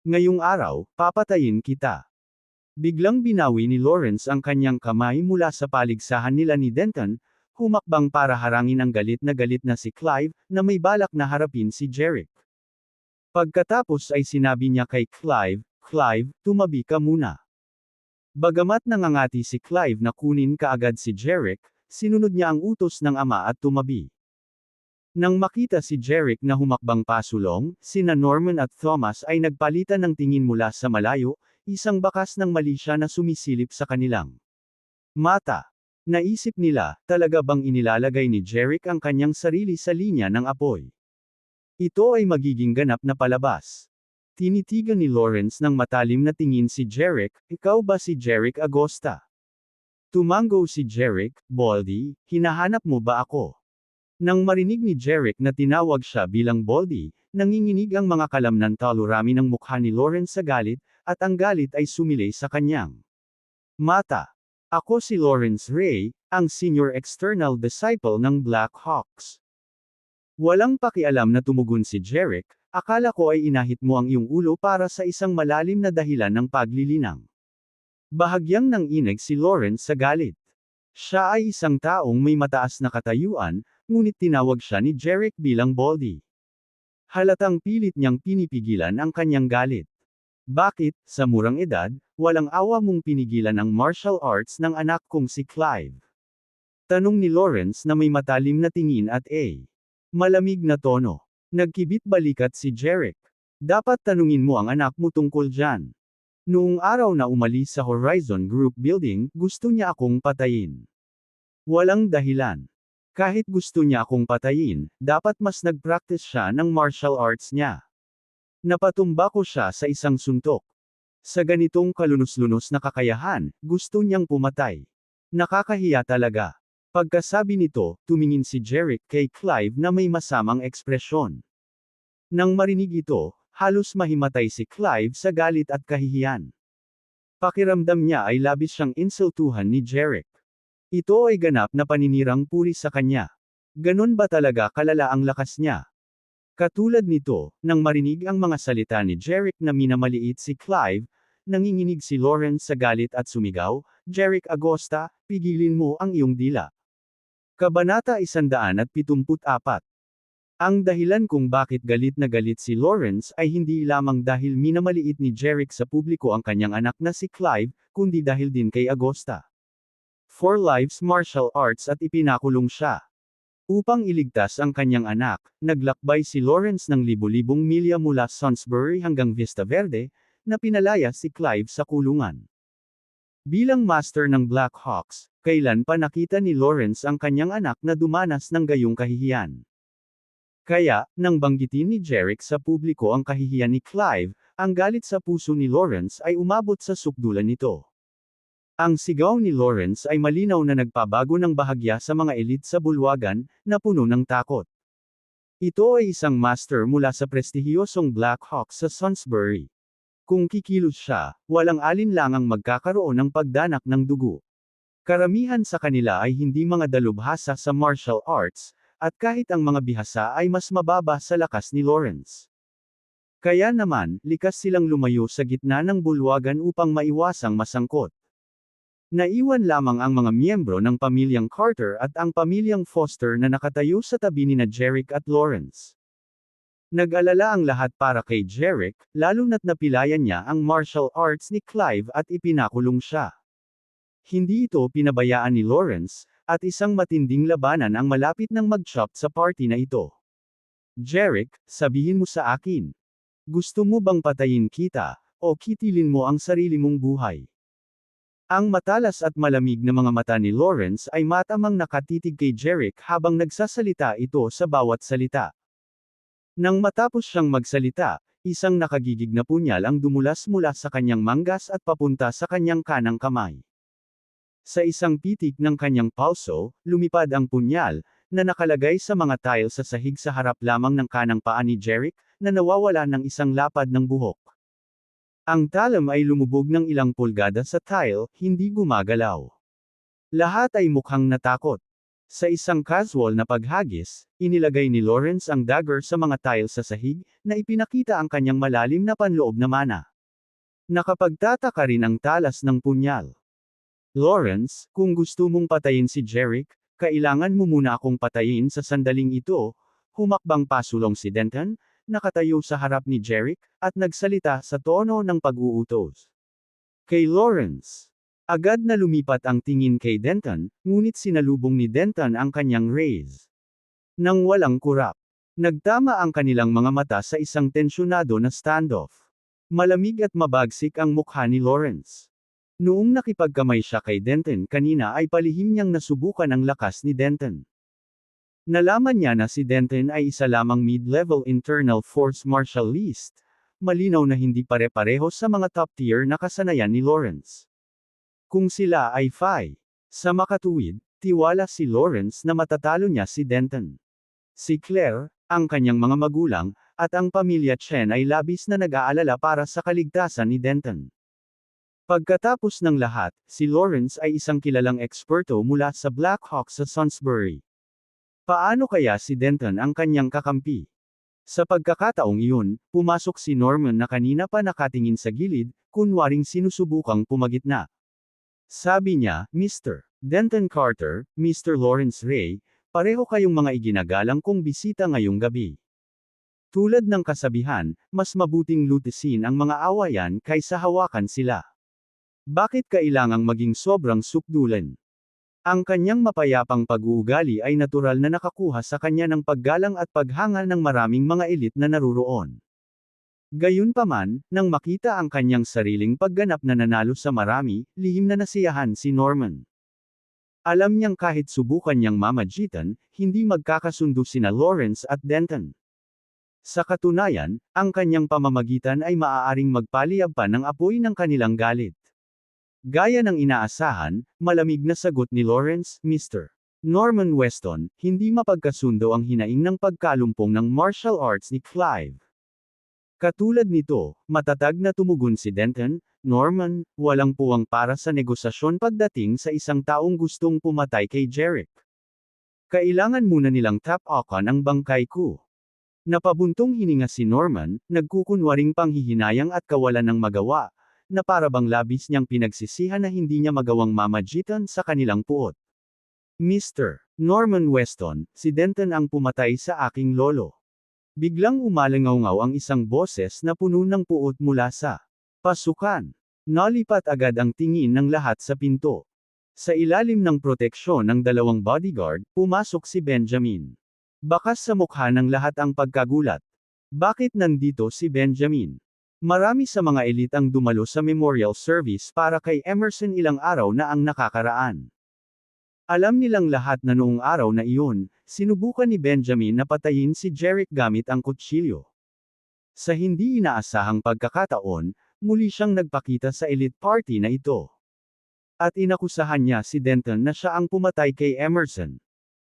Ngayong araw, papatayin kita. Biglang binawi ni Lawrence ang kanyang kamay mula sa paligsahan nila ni Denton, humakbang para harangin ang galit na si Clive, na may balak na harapin si Jerick. Pagkatapos ay sinabi niya kay Clive, "Clive, tumabi ka muna. Bagamat nangangati si Clive na kunin kaagad si Jerick, sinunod niya ang utos ng ama at tumabi. Nang makita si Jerick na humakbang pasulong, sina Norman at Thomas ay nagpalitan ng tingin mula sa malayo, isang bakas ng mali siya na sumisilip sa kanilang mata. Naisip nila, talaga bang inilalagay ni Jerick ang kanyang sarili sa linya ng apoy? Ito ay magiging ganap na palabas. Tinitigan ni Lawrence ng matalim na tingin si Jerick, ikaw ba si Jerick Agosta? Tumango si Jerick, Baldy, hinahanap mo ba ako? Nang marinig ni Jerick na tinawag siya bilang Baldy, nanginginig ang mga kalamnan talurami ng mukha ni Lawrence sa galit, at ang galit ay sumilay sa kanyang mata. Ako si Lawrence Ray, ang senior external disciple ng Black Hawks. Walang pakialam na tumugon si Jerick, akala ko ay inahit mo ang iyong ulo para sa isang malalim na dahilan ng paglilinang. Bahagyang nanginig si Lawrence sa galit. Siya ay isang taong may mataas na katayuan, ngunit tinawag siya ni Jerick bilang Baldy. Halatang pilit niyang pinipigilan ang kanyang galit. Bakit, sa murang edad, walang awa mong pinigilan ang martial arts ng anak kong si Clive? Tanong ni Lawrence na may matalim na tingin at malamig na tono. Nagkibit balikat si Jerick. Dapat tanungin mo ang anak mo tungkol dyan. Noong araw na umalis sa Horizon Group Building, gusto niya akong patayin. Walang dahilan. Kahit gusto niya akong patayin, dapat mas nag-practice siya ng martial arts niya. Napatumba ko siya sa isang suntok. Sa ganitong kalunos-lunos na kakayahan, gusto niyang pumatay. Nakakahiya talaga. Pagkasabi nito, tumingin si Jerick kay Clive na may masamang ekspresyon. Nang marinig ito, halos mahimatay si Clive sa galit at kahihiyan. Pakiramdam niya ay labis siyang insultuhan ni Jerick. Ito ay ganap na paninirang puri sa kanya. Ganon ba talaga kalala ang lakas niya? Katulad nito, nang marinig ang mga salita ni Jerick na minamaliit si Clive, nanginginig si Lawrence sa galit at sumigaw, Jerick Agosta, pigilin mo ang iyong dila. Kabanata 174. Ang dahilan kung bakit galit na galit si Lawrence ay hindi lamang dahil minamaliit ni Jerick sa publiko ang kanyang anak na si Clive, kundi dahil din kay Agosta. For life's martial arts at ipinakulong siya. Upang iligtas ang kanyang anak, naglakbay si Lawrence ng libu-libong milya mula Salisbury hanggang Vista Verde, na pinalaya si Clive sa kulungan. Bilang master ng Black Hawks, kailan pa nakita ni Lawrence ang kanyang anak na dumanas ng gayong kahihiyan? Kaya, nang banggitin ni Jerick sa publiko ang kahihiyan ni Clive, ang galit sa puso ni Lawrence ay umabot sa sukdulan nito. Ang sigaw ni Lawrence ay malinaw na nagpabago ng bahagya sa mga elite sa bulwagan, na puno ng takot. Ito ay isang master mula sa prestihiyosong Black Hawks sa Salisbury. Kung kikilos siya, walang alinlangang magkakaroon ng pagdanak ng dugo. Karamihan sa kanila ay hindi mga dalubhasa sa martial arts, at kahit ang mga bihasa ay mas mababa sa lakas ni Lawrence. Kaya naman, likas silang lumayo sa gitna ng bulwagan upang maiwasang masangkot. Naiwan lamang ang mga miyembro ng pamilyang Carter at ang pamilyang Foster na nakatayo sa tabi ni Jerick at Lawrence. Nag-alala ang lahat para kay Jerick, lalo na't napilayan niya ang martial arts ni Clive at ipinakulong siya. Hindi ito pinabayaan ni Lawrence, at isang matinding labanan ang malapit ng mag-chop sa party na ito. Jerick, sabihin mo sa akin. Gusto mo bang patayin kita, o kitilin mo ang sarili mong buhay? Ang matalas at malamig na mga mata ni Lawrence ay matamang nakatitig kay Jerick habang nagsasalita ito sa bawat salita. Nang matapos siyang magsalita, isang nakagigig na punyal ang dumulas mula sa kanyang manggas at papunta sa kanyang kanang kamay. Sa isang pitik ng kanyang pulso, lumipad ang punyal, na nakalagay sa mga tile sa sahig sa harap lamang ng kanang paa ni Jerick, na nawawala ng isang lapad ng buhok. Ang talam ay lumubog ng ilang pulgada sa tile, hindi gumagalaw. Lahat ay mukhang natakot. Sa isang casual na paghagis, inilagay ni Lawrence ang dagger sa mga tile sa sahig, na ipinakita ang kanyang malalim na panloob na mana. Nakapagtataka rin ang talas ng punyal. Lawrence, kung gusto mong patayin si Jerick, kailangan mo muna akong patayin sa sandaling ito. Humakbang pasulong si Denton, nakatayo sa harap ni Jerick, at nagsalita sa tono ng pag-uutos. Kay Lawrence, Agad na lumipat ang tingin kay Denton, ngunit sinalubong ni Denton ang kanyang raise. Nang walang kurap. Nagtama ang kanilang mga mata sa isang tensyonado na standoff. Malamig at mabagsik ang mukha ni Lawrence. Noong nakipagkamay siya kay Denton kanina ay palihim niyang nasubukan ang lakas ni Denton. Nalaman niya na si Denton ay isa lamang mid-level internal force martialist, malinaw na hindi pare-pareho sa mga top-tier na kasanayan ni Lawrence. Kung sila ay Phi. Sa makatuwid, tiwala si Lawrence na matatalo niya si Denton. Si Claire, ang kanyang mga magulang, at ang pamilya Chen ay labis na nag-aalala para sa kaligtasan ni Denton. Pagkatapos ng lahat, si Lawrence ay isang kilalang eksperto mula sa Black Hawk sa Salisbury. Paano kaya si Denton ang kanyang kakampi? Sa pagkakataong iyon, pumasok si Norman na kanina pa nakatingin sa gilid, kunwaring sinusubukang pumagitna. Sabi niya, Mr. Denton Carter, Mr. Lawrence Ray, pareho kayong mga iginagalang kong bisita ngayong gabi. Tulad ng kasabihan, mas mabuting lutisin ang mga awayan kaysa hawakan sila. Bakit kailangang maging sobrang sukdulan? Ang kanyang mapayapang pag-uugali ay natural na nakakuha sa kanya ng paggalang at paghanga ng maraming mga elit na naruroon. Gayunpaman, nang makita ang kanyang sariling pagganap na nanalo sa marami, lihim na nasiyahan si Norman. Alam niyang kahit subukan niyang mamagitan, hindi magkakasundo sina Lawrence at Denton. Sa katunayan, ang kanyang pamamagitan ay maaaring magpaliyab pa ng apoy ng kanilang galit. Gaya ng inaasahan, malamig na sagot ni Lawrence, Mr. Norman Weston, hindi mapagkasundo ang hinaing ng pagkalumpong ng martial arts ni Clive. Katulad nito, matatag na tumugon si Denton, Norman, walang puwang para sa negosasyon pagdating sa isang taong gustong pumatay kay Jerick. Kailangan muna nilang tap-okan ang bangkay ko. Napabuntong hininga si Norman, nagkukunwaring panghihinayang at kawalan ng magawa, na parabang labis niyang pinagsisihan na hindi niya magawang mamagitan sa kanilang puot. Mr. Norman Weston, si Denton ang pumatay sa aking lolo. Biglang umalangaw-ngaw ang isang boses na puno ng puot mula sa pasukan. Nalipat agad ang tingin ng lahat sa pinto. Sa ilalim ng proteksyon ng dalawang bodyguard, pumasok si Benjamin. Bakas sa mukha ng lahat ang pagkagulat. Bakit nandito si Benjamin? Marami sa mga elit ang dumalo sa memorial service para kay Emerson ilang araw na ang nakakaraan. Alam nilang lahat na noong araw na iyon, sinubukan ni Benjamin na patayin si Jerick gamit ang kutsilyo. Sa hindi inaasahang pagkakataon, muli siyang nagpakita sa elite party na ito. At inakusahan niya si Denton na siya ang pumatay kay Emerson.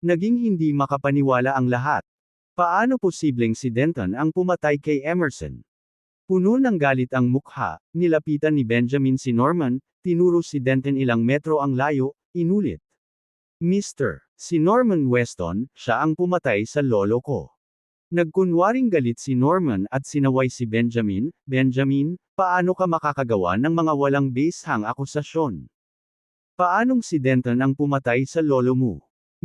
Naging hindi makapaniwala ang lahat. Paano posibleng si Denton ang pumatay kay Emerson? Puno ng galit ang mukha, nilapitan ni Benjamin si Norman, tinuro si Denton ilang metro ang layo, inulit. Mr. Si Norman Weston, siya ang pumatay sa lolo ko. Nagkunwaring galit si Norman at sinaway si Benjamin, Benjamin, paano ka makakagawa ng mga walang basehang akusasyon? Paanong si Denton ang pumatay sa lolo mo?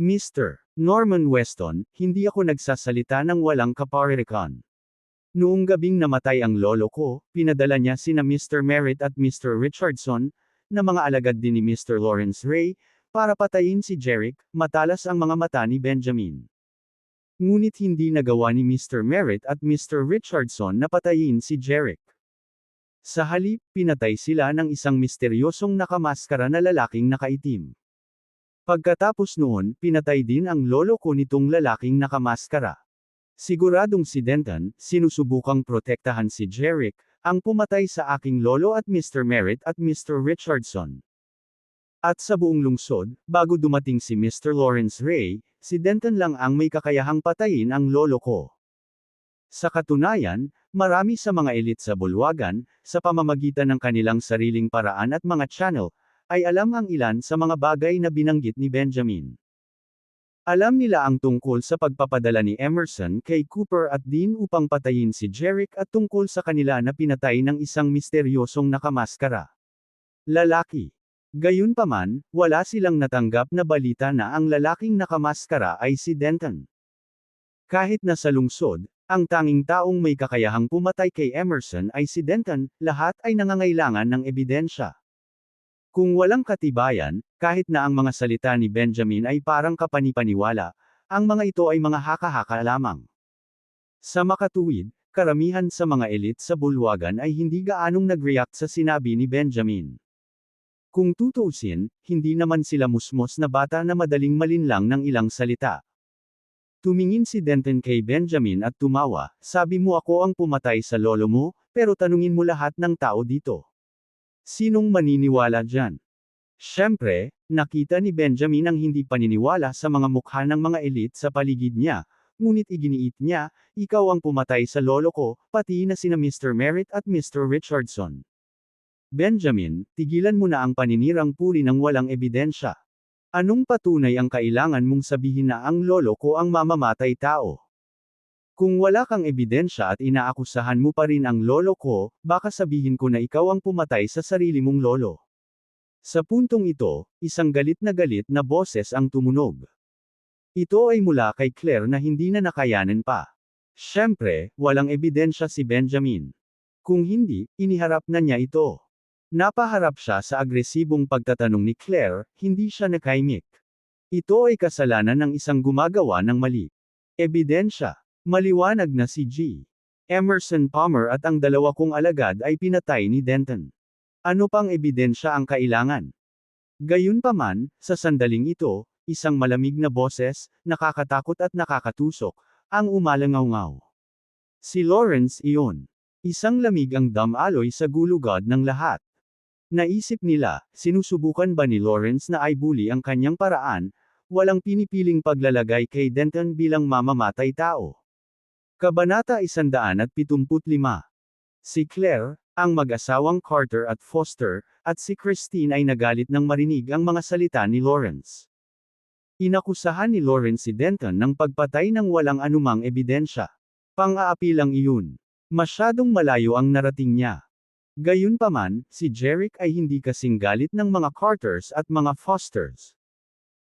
Mr. Norman Weston, hindi ako nagsasalita ng walang kaparirikan. Noong gabing namatay ang lolo ko, pinadala niya sina Mr. Merritt at Mr. Richardson, na mga alagad din ni Mr. Lawrence Ray, para patayin si Jerick, matalas ang mga mata ni Benjamin. Ngunit hindi nagawa ni Mr. Merritt at Mr. Richardson na patayin si Jerick. Sa halip, pinatay sila ng isang misteryosong nakamaskara na lalaking nakaitim. Pagkatapos noon, pinatay din ang lolo ko nitong lalaking nakamaskara. Siguradong si Denton, sinusubukang protektahan si Jerick, ang pumatay sa aking lolo at Mr. Merritt at Mr. Richardson. At sa buong lungsod, bago dumating si Mr. Lawrence Ray, si Denton lang ang may kakayahang patayin ang lolo ko. Sa katunayan, marami sa mga elit sa bulwagan, sa pamamagitan ng kanilang sariling paraan at mga channel, ay alam ang ilan sa mga bagay na binanggit ni Benjamin. Alam nila ang tungkol sa pagpapadala ni Emerson kay Cooper at Dean upang patayin si Jerick at tungkol sa kanila na pinatay ng isang misteryosong nakamaskara. Lalaki. Gayunpaman, wala silang natanggap na balita na ang lalaking nakamaskara ay si Denton. Kahit na sa lungsod, ang tanging taong may kakayahang pumatay kay Emerson ay si Denton, lahat ay nangangailangan ng ebidensya. Kung walang katibayan, kahit na ang mga salita ni Benjamin ay parang kapanipaniwala, ang mga ito ay mga haka-haka lamang. Sa makatuwid, karamihan sa mga elite sa bulwagan ay hindi gaanong nag-react sa sinabi ni Benjamin. Kung tutuusin, hindi naman sila musmos na bata na madaling malinlang ng ilang salita. Tumingin si Denton kay Benjamin at tumawa, sabi mo ako ang pumatay sa lolo mo, pero tanungin mo lahat ng tao dito. Sinong maniniwala dyan? Siyempre, nakita ni Benjamin ang hindi paniniwala sa mga mukha ng mga elite sa paligid niya, ngunit iginiit niya, ikaw ang pumatay sa lolo ko, pati na sina Mr. Merritt at Mr. Richardson. Benjamin, tigilan mo na ang paninirang puri ng walang ebidensya. Anong patunay ang kailangan mong sabihin na ang lolo ko ang mamamatay tao? Kung wala kang ebidensya at inaakusahan mo pa rin ang lolo ko, baka sabihin ko na ikaw ang pumatay sa sarili mong lolo. Sa puntong ito, isang galit na boses ang tumunog. Ito ay mula kay Claire na hindi na nakayanan pa. Siyempre, walang ebidensya si Benjamin. Kung hindi, iniharap na niya ito. Napaharap siya sa agresibong pagtatanong ni Claire, hindi siya nakaimik. Ito ay kasalanan ng isang gumagawa ng mali. Ebidensya. Maliwanag na si G. Emerson Palmer at ang dalawa kong alagad ay pinatay ni Denton. Ano pang ebidensya ang kailangan? Gayunpaman, sa sandaling ito, isang malamig na boses, nakakatakot at nakakatusok, ang umalangaw-ngaw. Si Lawrence iyon. Isang lamig ang damaloy sa gulugod ng lahat. Naisip nila, sinusubukan ba ni Lawrence na i-bully ang kanyang paraan, walang pinipiling paglalagay kay Denton bilang mamamatay tao. Kabanata 175. Si Claire, ang mag-asawang Carter at Foster, at si Christine ay nagalit nang marinig ang mga salita ni Lawrence. Inakusahan ni Lawrence si Denton ng pagpatay ng walang anumang ebidensya. Pang-aapi lang iyon. Masyadong malayo ang narating niya. Gayunpaman, si Jerick ay hindi kasing galit ng mga Carters at mga Fosters.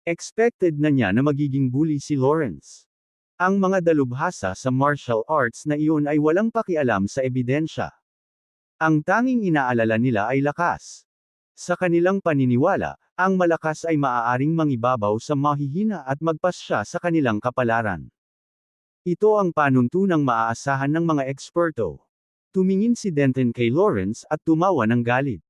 Expected na niya na magiging bully si Lawrence. Ang mga dalubhasa sa martial arts na iyon ay walang pakialam sa ebidensya. Ang tanging inaalala nila ay lakas. Sa kanilang paniniwala, ang malakas ay maaaring mangibabaw sa mahihina at magpasya sa kanilang kapalaran. Ito ang panuntunang maaasahan ng mga eksperto. Tumingin si Denton kay Lawrence at tumawa ng galit.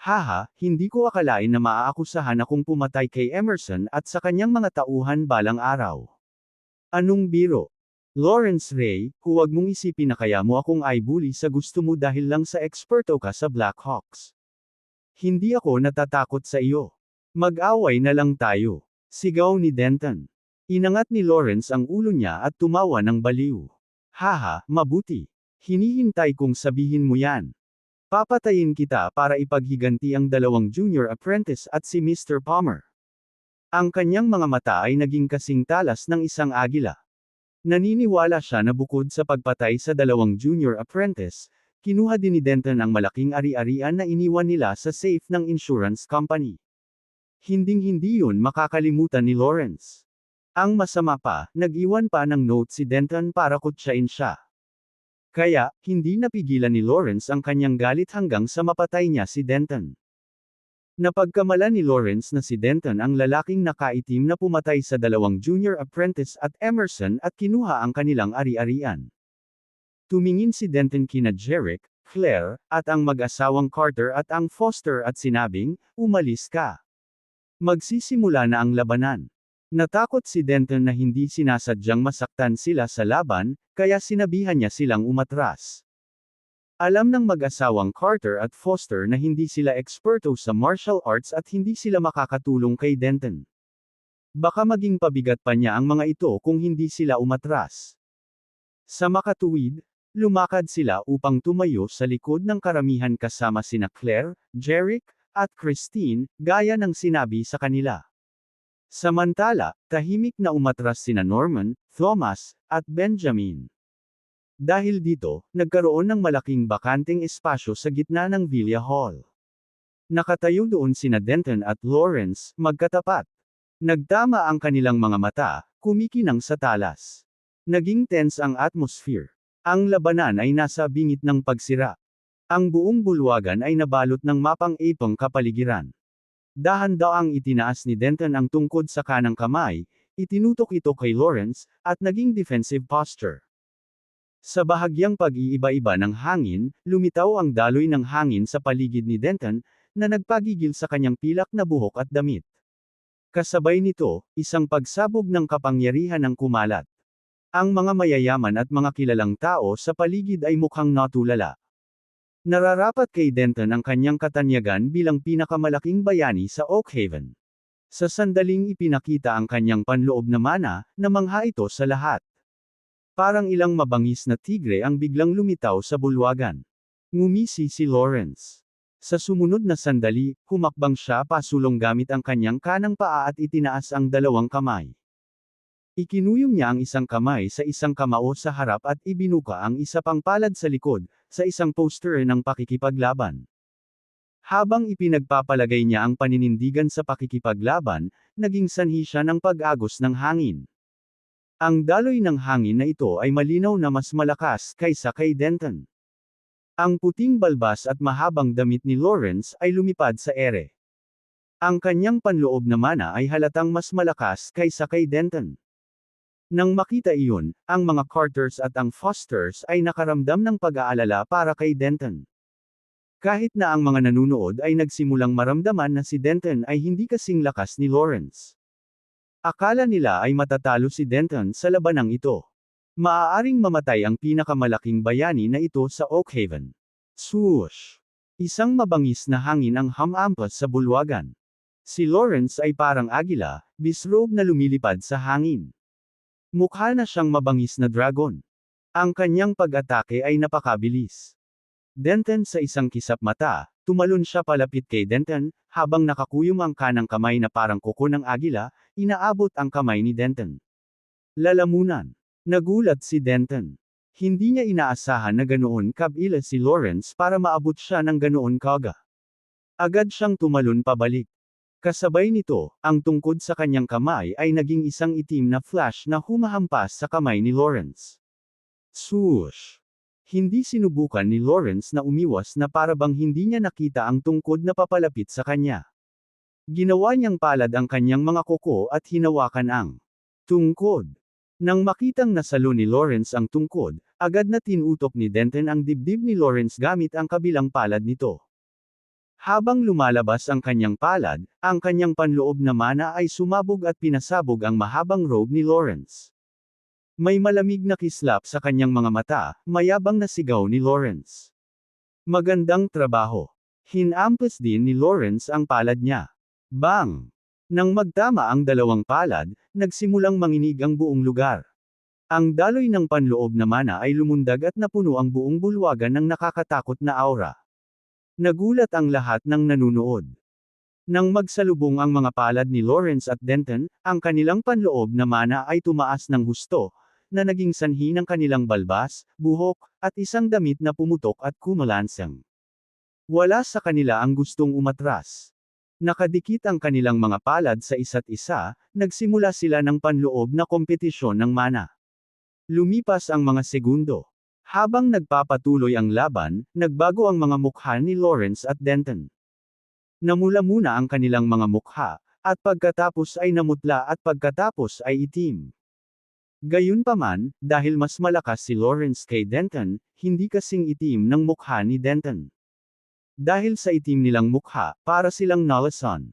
Haha, hindi ko akalain na maaakusahan akong pumatay kay Emerson at sa kanyang mga tauhan balang araw. Anong biro? Lawrence Ray, huwag mong isipin na kaya mo akong i-bully sa gusto mo dahil lang sa eksperto ka sa Blackhawks. Hindi ako natatakot sa iyo. Mag-away na lang tayo. Sigaw ni Denton. Inangat ni Lawrence ang ulo niya at tumawa ng baliw. Haha, mabuti. Hinihintay kong sabihin mo yan. Papatayin kita para ipaghiganti ang dalawang junior apprentice at si Mr. Palmer. Ang kanyang mga mata ay naging kasing talas ng isang agila. Naniniwala siya na bukod sa pagpatay sa dalawang junior apprentice, kinuha din ni Denton ang malaking ari-arian na iniwan nila sa safe ng insurance company. Hinding-hindi yun makakalimutan ni Lawrence. Ang masama pa, nag-iwan pa ng note si Denton para kutsain siya. Kaya, hindi napigilan ni Lawrence ang kanyang galit hanggang sa mapatay niya si Denton. Napagkamala ni Lawrence na si Denton ang lalaking nakaitim na pumatay sa dalawang junior apprentice at Emerson at kinuha ang kanilang ari-arian. Tumingin si Denton kina Jerick, Claire, at ang mag-asawang Carter at ang Foster at sinabing, umalis ka. Magsisimula na ang labanan. Natakot si Denton na hindi sinasadyang masaktan sila sa laban, kaya sinabihan niya silang umatras. Alam ng mag-asawang Carter at Foster na hindi sila eksperto sa martial arts at hindi sila makakatulong kay Denton. Baka maging pabigat pa niya ang mga ito kung hindi sila umatras. Sa makatuwid, lumakad sila upang tumayo sa likod ng karamihan kasama sina Claire, Jerick, at Christine, gaya ng sinabi sa kanila. Samantala, tahimik na umatras sina Norman, Thomas, at Benjamin. Dahil dito, nagkaroon ng malaking bakanteng espasyo sa gitna ng Villa Hall. Nakatayo doon sina Denton at Lawrence, magkatapat. Nagtama ang kanilang mga mata, kumikinang sa talas. Naging tense ang atmosphere. Ang labanan ay nasa bingit ng pagsira. Ang buong bulwagan ay nabalot ng mapang-ipong kapaligiran. Dahan-daang itinaas ni Denton ang tungkod sa kanang kamay, itinutok ito kay Lawrence, at naging defensive posture. Sa bahagyang pag-iiba-iba ng hangin, lumitaw ang daloy ng hangin sa paligid ni Denton, na nagpagigil sa kanyang pilak na buhok at damit. Kasabay nito, isang pagsabog ng kapangyarihan ang kumalat. Ang mga mayayaman at mga kilalang tao sa paligid ay mukhang natulala. Nararapat kay Denton ang kanyang katanyagan bilang pinakamalaking bayani sa Oakhaven. Sa sandaling ipinakita ang kanyang panloob na mana, namangha ito sa lahat. Parang ilang mabangis na tigre ang biglang lumitaw sa bulwagan. Ngumisi si Lawrence. Sa sumunod na sandali, humakbang siya pasulong gamit ang kanyang kanang paa at itinaas ang dalawang kamay. Ikinuyom niya ang isang kamay sa isang kamao sa harap at ibinuka ang isa pang palad sa likod, sa isang poster ng pakikipaglaban. Habang ipinagpapalagay niya ang paninindigan sa pakikipaglaban, naging sanhi siya ng pag-agos ng hangin. Ang daloy ng hangin na ito ay malinaw na mas malakas kaysa kay Denton. Ang puting balbas at mahabang damit ni Lawrence ay lumipad sa ere. Ang kanyang panloob na mana ay halatang mas malakas kaysa kay Denton. Nang makita iyon, ang mga Carters at ang Fosters ay nakaramdam ng pag-aalala para kay Denton. Kahit na ang mga nanunood ay nagsimulang maramdaman na si Denton ay hindi kasing lakas ni Lawrence. Akala nila ay matatalo si Denton sa labanang ito. Maaaring mamatay ang pinakamalaking bayani na ito sa Oakhaven. Swoosh! Isang mabangis na hangin ang hamampas sa bulwagan. Si Lawrence ay parang agila, disrobe na lumilipad sa hangin. Mukha na siyang mabangis na dragon. Ang kanyang pag-atake ay napakabilis. Denton sa isang kisap mata, tumalon siya palapit kay Denton, habang nakakuyom ang kanang kamay na parang kuko ng agila, inaabot ang kamay ni Denton. Lalamunan. Nagulat si Denton. Hindi niya inaasahan na ganoon kabila si Lawrence para maabot siya ng ganoon kaga. Agad siyang tumalon pabalik. Kasabay nito, ang tungkod sa kanyang kamay ay naging isang itim na flash na humahampas sa kamay ni Lawrence. Swoosh! Hindi sinubukan ni Lawrence na umiwas na parabang hindi niya nakita ang tungkod na papalapit sa kanya. Ginawa niyang palad ang kanyang mga kuko at hinawakan ang tungkod. Nang makitang nasalo ni Lawrence ang tungkod, agad na tinutok ni Denton ang dibdib ni Lawrence gamit ang kabilang palad nito. Habang lumalabas ang kanyang palad, ang kanyang panloob na mana ay sumabog at pinasabog ang mahabang robe ni Lawrence. May malamig na kislap sa kanyang mga mata, mayabang na sigaw ni Lawrence. Magandang trabaho. Hinampas din ni Lawrence ang palad niya. Bang! Nang magtama ang dalawang palad, nagsimulang manginig ang buong lugar. Ang daloy ng panloob na mana ay lumundag at napuno ang buong bulwagan ng nakakatakot na aura. Nagulat ang lahat ng nanunood. Nang magsalubong ang mga palad ni Lawrence at Denton, ang kanilang panloob na mana ay tumaas ng husto, na naging sanhi ng kanilang balbas, buhok, at isang damit na pumutok at kumalansang. Wala sa kanila ang gustong umatras. Nakadikit ang kanilang mga palad sa isa't isa, nagsimula sila ng panloob na kompetisyon ng mana. Lumipas ang mga segundo. Habang nagpapatuloy ang laban, nagbago ang mga mukha ni Lawrence at Denton. Namula muna ang kanilang mga mukha, at pagkatapos ay namutla at pagkatapos ay itim. Gayunpaman, dahil mas malakas si Lawrence kay Denton, hindi kasing itim ng mukha ni Denton. Dahil sa itim nilang mukha, para silang nalasan.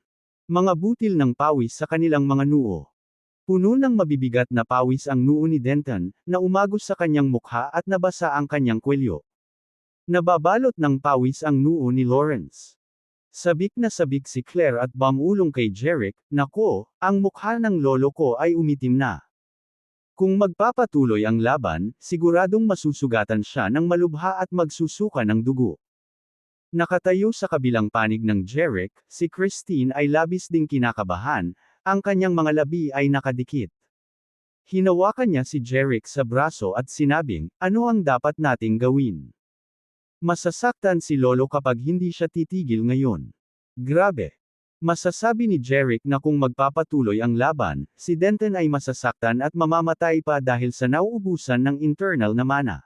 Mga butil ng pawis sa kanilang mga noo. Puno ng mabibigat na pawis ang noo ni Denton, na umagos sa kanyang mukha at nabasa ang kanyang kwelyo. Nababalot ng pawis ang noo ni Lawrence. Sabik na sabik si Claire at bumulong kay Jerick, "Nako, ang mukha ng lolo ko ay umitim na. Kung magpapatuloy ang laban, siguradong masusugatan siya ng malubha at magsusuka ng dugo." Nakatayo sa kabilang panig ng Jerick, si Christine ay labis ding kinakabahan, ang kanyang mga labi ay nakadikit. Hinawakan niya si Jerick sa braso at sinabing, "Ano ang dapat nating gawin? Masasaktan si Lolo kapag hindi siya titigil ngayon." Grabe! Masasabi ni Jerick na kung magpapatuloy ang laban, si Denton ay masasaktan at mamamatay pa dahil sa nauubusan ng internal na mana.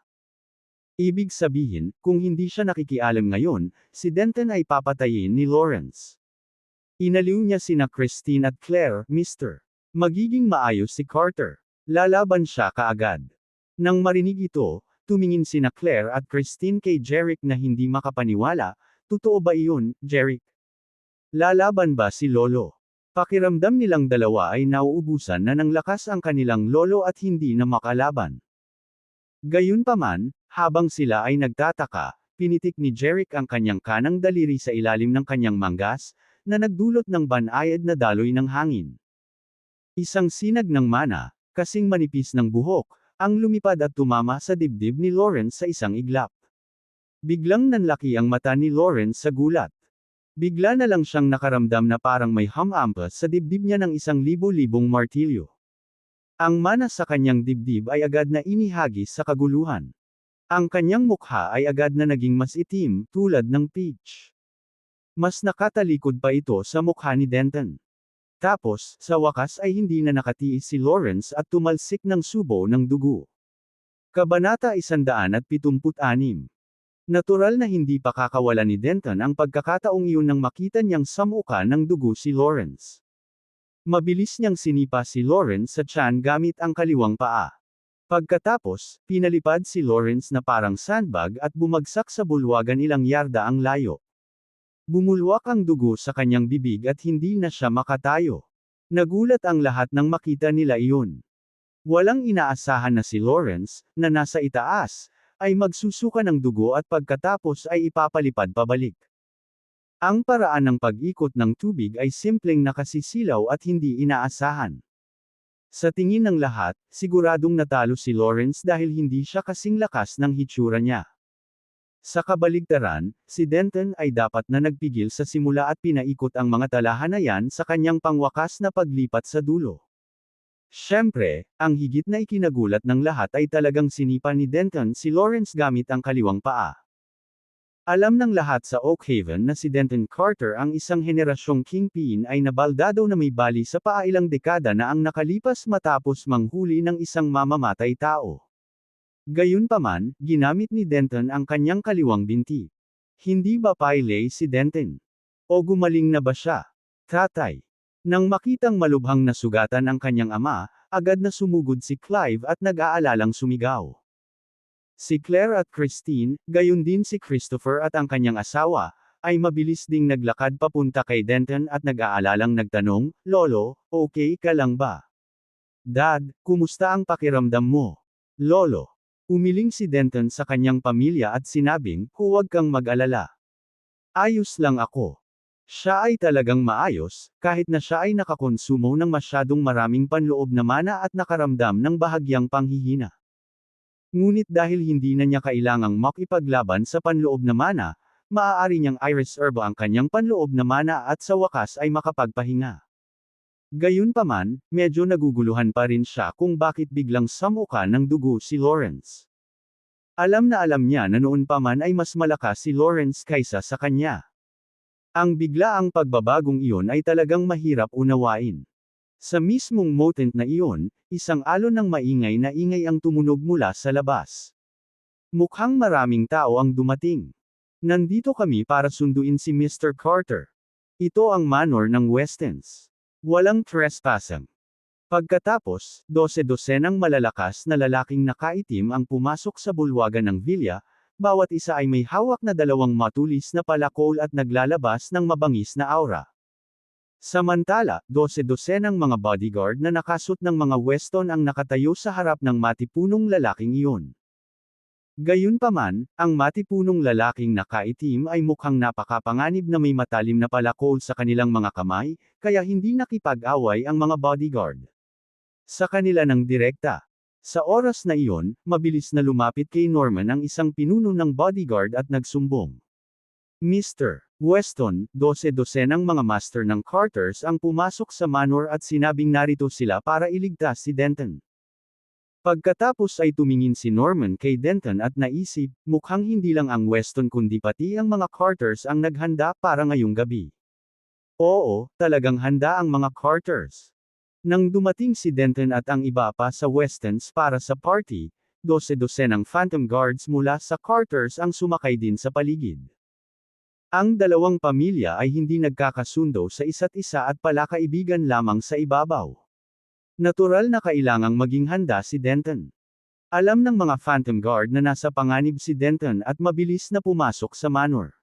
Ibig sabihin, kung hindi siya nakikialam ngayon, si Denton ay papatayin ni Lawrence. Inaliw niya sina Christine at Claire, Mr. Magiging maayos si Carter. Lalaban siya kaagad. Nang marinig ito, tumingin sina Claire at Christine kay Jeric na hindi makapaniwala. Totoo ba iyon, Jeric? Lalaban ba si Lolo? Pakiramdam nilang dalawa ay nauubusan na ng lakas ang kanilang lolo at hindi na makalaban. Gayunpaman, habang sila ay nagtataka, pinitik ni Jeric ang kanyang kanang daliri sa ilalim ng kanyang manggas, na nagdulot ng banayad na daloy ng hangin. Isang sinag ng mana, kasing manipis ng buhok, ang lumipad at tumama sa dibdib ni Lawrence sa isang iglap. Biglang nanlaki ang mata ni Lawrence sa gulat. Bigla na lang siyang nakaramdam na parang may hamampas sa dibdib niya ng 1,000-libong martilyo. Ang mana sa kanyang dibdib ay agad na inihagis sa kaguluhan. Ang kanyang mukha ay agad na naging mas itim, tulad ng peach. Mas nakatalikod pa ito sa mukha ni Denton. Tapos, sa wakas ay hindi na nakatiis si Lawrence at tumalsik ng subo ng dugo. Kabanata 176. Natural na hindi pa kakawalan ni Denton ang pagkakataong iyon nang makita niyang samuka ng dugo si Lawrence. Mabilis niyang sinipa si Lawrence sa tiyan gamit ang kaliwang paa. Pagkatapos, pinalipad si Lawrence na parang sandbag at bumagsak sa bulwagan ilang yarda ang layo. Bumulwak ang dugo sa kanyang bibig at hindi na siya makatayo. Nagulat ang lahat nang makita nila iyon. Walang inaasahan na si Lawrence, na nasa itaas, ay magsusuka ng dugo at pagkatapos ay ipapalipad pabalik. Ang paraan ng pag-ikot ng tubig ay simpleng nakasisilaw at hindi inaasahan. Sa tingin ng lahat, siguradong natalo si Lawrence dahil hindi siya kasing lakas ng hitsura niya. Sa kabaligtaran, si Denton ay dapat na nagpigil sa simula at pinaikot ang mga talahanayan sa kanyang pangwakas na paglipat sa dulo. Siyempre, ang higit na ikinagulat ng lahat ay talagang sinipa ni Denton si Lawrence gamit ang kaliwang paa. Alam ng lahat sa Oakhaven na si Denton Carter ang isang henerasyong kingpin ay nabaldado na may bali sa paa ilang dekada na ang nakalipas matapos manghuli ng isang mamamatay tao. Gayunpaman, ginamit ni Denton ang kanyang kaliwang binti. Hindi ba pailay si Denton? O gumaling na ba siya? Tatay. Nang makitang malubhang nasugatan ang kanyang ama, agad na sumugod si Clive at nag-aalalang sumigaw. Si Claire at Christine, gayon din si Christopher at ang kanyang asawa, ay mabilis ding naglakad papunta kay Denton at nag-aalalang nagtanong, "Lolo, okay ka lang ba?" "Dad, kumusta ang pakiramdam mo?" "Lolo." Umiling si Denton sa kanyang pamilya at sinabing, "Huwag kang mag-alala. Ayos lang ako." Siya ay talagang maayos, kahit na siya ay nakakonsumo ng masyadong maraming panloob na mana at nakaramdam ng bahagyang panghihina. Ngunit dahil hindi na niya kailangang makipaglaban sa panloob na mana, maaari niyang i-reserve ang kanyang panloob na mana at sa wakas ay makapagpahinga. Gayunpaman, medyo naguguluhan pa rin siya kung bakit biglang samuka ng dugo si Lawrence. Alam na alam niya na noon pa man ay mas malakas si Lawrence kaysa sa kanya. Ang biglaang pagbabagong iyon ay talagang mahirap unawain. Sa mismong moment na iyon, isang alon ng maingay na ingay ang tumunog mula sa labas. Mukhang maraming tao ang dumating. "Nandito kami para sunduin si Mr. Carter. Ito ang manor ng Westons. Walang trespassing." Pagkatapos, 12-dosenang malalakas na lalaking nakaitim ang pumasok sa bulwagan ng villa, bawat isa ay may hawak na 2 matulis na palakol at naglalabas ng mabangis na aura. Samantala, 12-dosenang mga bodyguard na nakasut ng mga Weston ang nakatayo sa harap ng matipunong lalaking iyon. Gayunpaman, ang matipunong lalaking nakaitim ay mukhang napakapanganib na may matalim na palakol sa kanilang mga kamay, kaya hindi nakipag-away ang mga bodyguard sa kanila ng direkta. Sa oras na iyon, mabilis na lumapit kay Norman ang isang pinuno ng bodyguard at nagsumbong. "Mr. Weston, 12-dosenang mga master ng Carters ang pumasok sa manor at sinabing narito sila para iligtas si Denton." Pagkatapos ay tumingin si Norman kay Denton at naisip, mukhang hindi lang ang Weston kundi pati ang mga Carters ang naghanda para ngayong gabi. Oo, talagang handa ang mga Carters. Nang dumating si Denton at ang iba pa sa Westons para sa party, 12-dosenang Phantom Guards mula sa Carters ang sumakay din sa paligid. Ang dalawang pamilya ay hindi nagkakasundo sa isa't isa at palakaibigan lamang sa ibabaw. Natural na kailangang maging handa si Denton. Alam ng mga Phantom Guard na nasa panganib si Denton at mabilis na pumasok sa manor.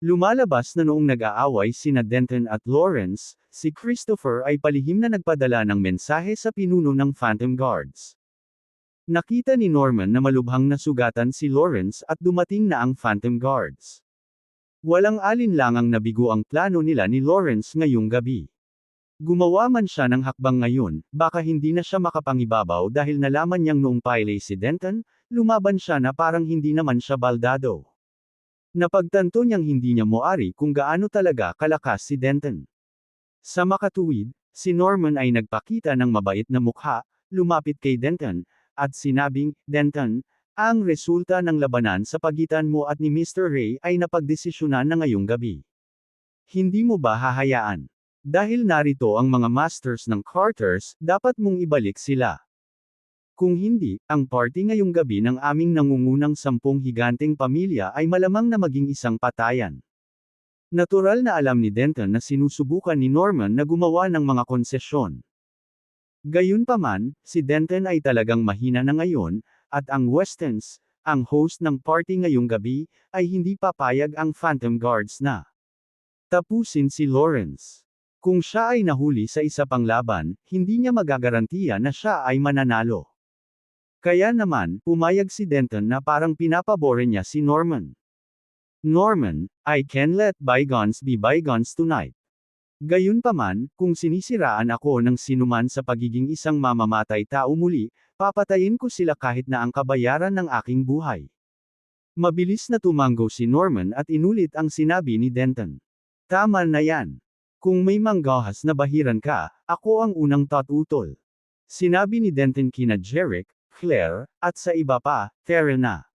Lumalabas na noong nag-aaway sina Denton at Lawrence, si Christopher ay palihim na nagpadala ng mensahe sa pinuno ng Phantom Guards. Nakita ni Norman na malubhang nasugatan si Lawrence at dumating na ang Phantom Guards. Walang alinlangang nabigo ang plano nila ni Lawrence ngayong gabi. Gumawa man siya ng hakbang ngayon, baka hindi na siya makapangibabaw dahil nalaman niyang noong pailay si Denton, lumaban siya na parang hindi naman siya baldado. Napagtanto niyang hindi niya moari kung gaano talaga kalakas si Denton. Sa makatuwid, si Norman ay nagpakita ng mabait na mukha, lumapit kay Denton, at sinabing, Denton, ang resulta ng labanan sa pagitan mo at ni Mr. Ray ay napagdesisyonan na ngayong gabi. Hindi mo ba hahayaan? Dahil narito ang mga masters ng Carters, dapat mong ibalik sila. Kung hindi, ang party ngayong gabi ng aming nangungunang 10 higanteng pamilya ay malamang na maging isang patayan. Natural na alam ni Denton na sinusubukan ni Norman na gumawa ng mga konsesyon. Gayunpaman, si Denton ay talagang mahina na ngayon, at ang Westons, ang host ng party ngayong gabi, ay hindi papayag ang Phantom Guards na tapusin si Lawrence. Kung siya ay nahuli sa isa pang laban, hindi niya magagarantiya na siya ay mananalo. Kaya naman, pumayag si Denton na parang pinapabore niya si Norman. Norman, I can let bygones be bygones tonight. Gayunpaman, kung sinisiraan ako ng sinuman sa pagiging isang mamamatay tao muli, papatayin ko sila kahit na ang kabayaran ng aking buhay. Mabilis na tumango si Norman at inulit ang sinabi ni Denton. Tama na yan. Kung may manggahas na bahiran ka, ako ang unang tatutol. Sinabi ni Denton kina Jerick, Claire, at sa iba pa, Tara na.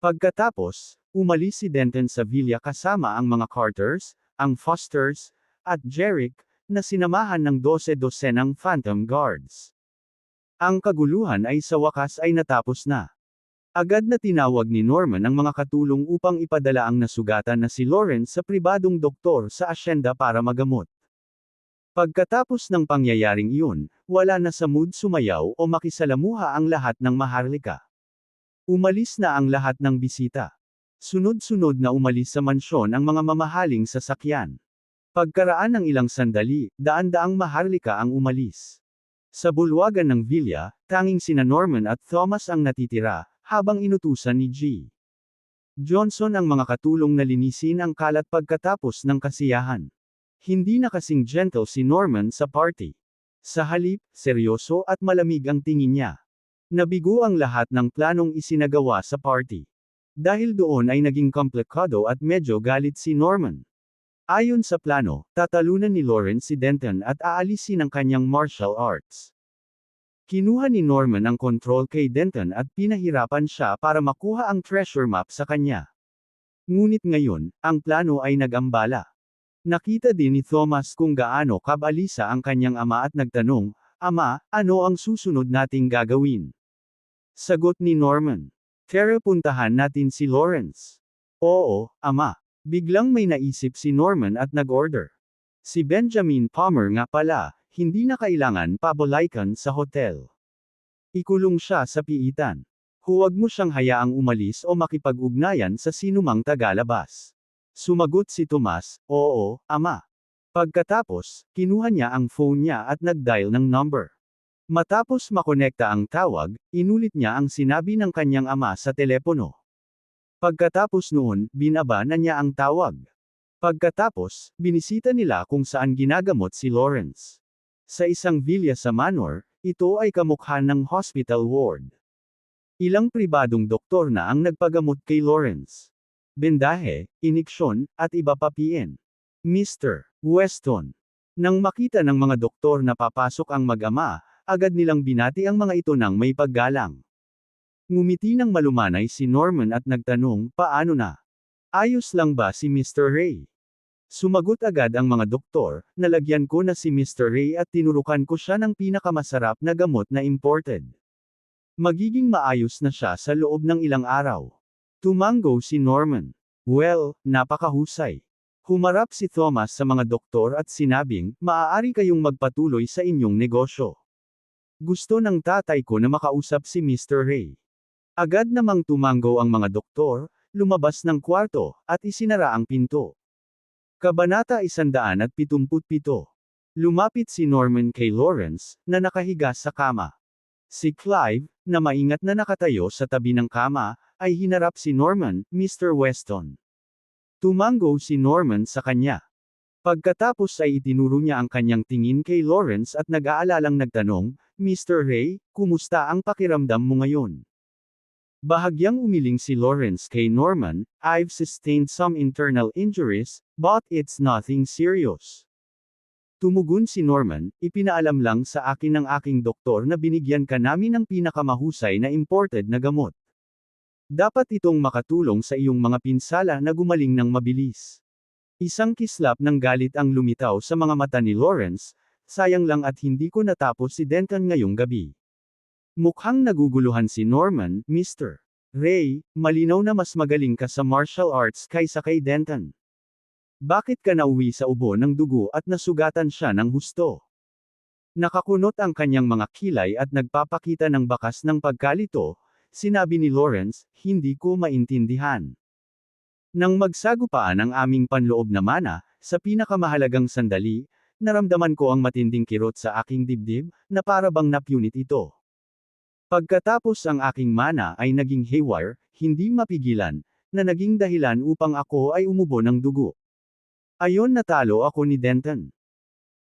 Pagkatapos, umalis si Denton sa villa kasama ang mga Carters, ang Fosters, at Jerick, na sinamahan ng 12-dosenang Phantom Guards. Ang kaguluhan ay sa wakas ay natapos na. Agad na tinawag ni Norman ang mga katulong upang ipadala ang nasugatan na si Lawrence sa pribadong doktor sa asyenda para magamot. Pagkatapos ng pangyayaring iyon, wala na sa mood sumayaw o makisalamuha ang lahat ng maharlika. Umalis na ang lahat ng bisita. Sunod-sunod na umalis sa mansyon ang mga mamahaling sasakyan. Pagkaraan ng ilang sandali, daan-daang maharlika ang umalis. Sa bulwagan ng villa, tanging sina Norman at Thomas ang natitira, habang inutusan ni G. Johnson ang mga katulong na linisin ang kalat pagkatapos ng kasiyahan. Hindi na kasing gentle si Norman sa party. Sa halip, seryoso at malamig ang tingin niya. Nabigo ang lahat ng planong isinagawa sa party. Dahil doon ay naging komplikado at medyo galit si Norman. Ayon sa plano, tatalunan ni Lawrence si Denton at aalisin ang kanyang martial arts. Kinuha ni Norman ang control kay Denton at pinahirapan siya para makuha ang treasure map sa kanya. Ngunit ngayon, ang plano ay nag-ambala. Nakita din ni Thomas kung gaano kabalisa ang kanyang ama at nagtanong, Ama, ano ang susunod nating gagawin? Sagot ni Norman. Tara puntahan natin si Lawrence. Oo, Ama. Biglang may naisip si Norman at nag-order. Si Benjamin Palmer nga pala, hindi na kailangan pabolaikan sa hotel. Ikulong siya sa piitan. Huwag mo siyang hayaang umalis o makipag-ugnayan sa sinumang tagalabas. Sumagot si Tomas, Oo, Ama. Pagkatapos, kinuha niya ang phone niya at nag-dial ng number. Matapos makonekta ang tawag, inulit niya ang sinabi ng kanyang ama sa telepono. Pagkatapos noon, binaba na niya ang tawag. Pagkatapos, binisita nila kung saan ginagamot si Lawrence. Sa isang villa sa Manor, ito ay kamukha ng hospital ward. Ilang pribadong doktor na ang nagpagamot kay Lawrence. Bendahe, iniksyon, at iba pa PN. Mr. Weston. Nang makita ng mga doktor na papasok ang mag-ama, agad nilang binati ang mga ito ng may paggalang. Ngumiti ng malumanay si Norman at nagtanong, paano na? Ayos lang ba si Mr. Ray? Sumagot agad ang mga doktor, nalagyan ko na si Mr. Ray at tinurukan ko siya ng pinakamasarap na gamot na imported. Magiging maayos na siya sa loob ng ilang araw. Tumango si Norman. Well, napakahusay. Humarap si Thomas sa mga doktor at sinabing, maaari kayong magpatuloy sa inyong negosyo. Gusto ng tatay ko na makausap si Mr. Ray. Agad namang tumango ang mga doktor, lumabas ng kwarto, at isinara ang pinto. Kabanata 177. Lumapit si Norman kay Lawrence, na nakahiga sa kama. Si Clive, na maingat na nakatayo sa tabi ng kama, ay hinarap si Norman, Mr. Weston. Tumango si Norman sa kanya. Pagkatapos ay itinuro niya ang kanyang tingin kay Lawrence at nag-aalalang nagtanong, Mr. Ray, kumusta ang pakiramdam mo ngayon? Bahagyang umiling si Lawrence kay Norman, I've sustained some internal injuries, but it's nothing serious. Tumugon si Norman, ipinaalam lang sa akin ng aking doktor na binigyan ka namin ng pinakamahusay na imported na gamot. Dapat itong makatulong sa iyong mga pinsala na gumaling ng mabilis. Isang kislap ng galit ang lumitaw sa mga mata ni Lawrence, sayang lang at hindi ko natapos si Denton ngayong gabi. Mukhang naguguluhan si Norman, Mr. Ray, malinaw na mas magaling ka sa martial arts kaysa kay Denton. Bakit ka nauwi sa ubo ng dugo at nasugatan siya ng husto? Nakakunot ang kanyang mga kilay at nagpapakita ng bakas ng pagkalito, sinabi ni Lawrence, hindi ko maintindihan. Nang magsagupaan ang aming panloob na mana, sa pinakamahalagang sandali, naramdaman ko ang matinding kirot sa aking dibdib, na para bang napunit ito. Pagkatapos ang aking mana ay naging haywire, hindi mapigilan, na naging dahilan upang ako ay umubo ng dugo. Ayon natalo ako ni Denton.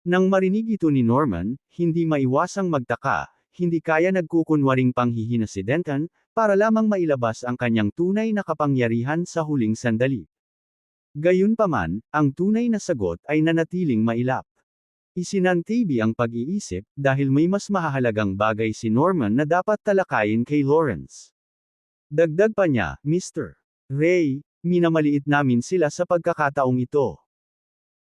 Nang marinig ito ni Norman, hindi maiwasang magtaka, hindi kaya nagkukunwaring panghihina si Denton, para lamang mailabas ang kanyang tunay na kapangyarihan sa huling sandali. Gayunpaman, ang tunay na sagot ay nanatiling mailap. Isinantabi ang pag-iisip, dahil may mas mahahalagang bagay si Norman na dapat talakayin kay Lawrence. Dagdag pa niya, Mr. Ray, minamaliit namin sila sa pagkakataong ito.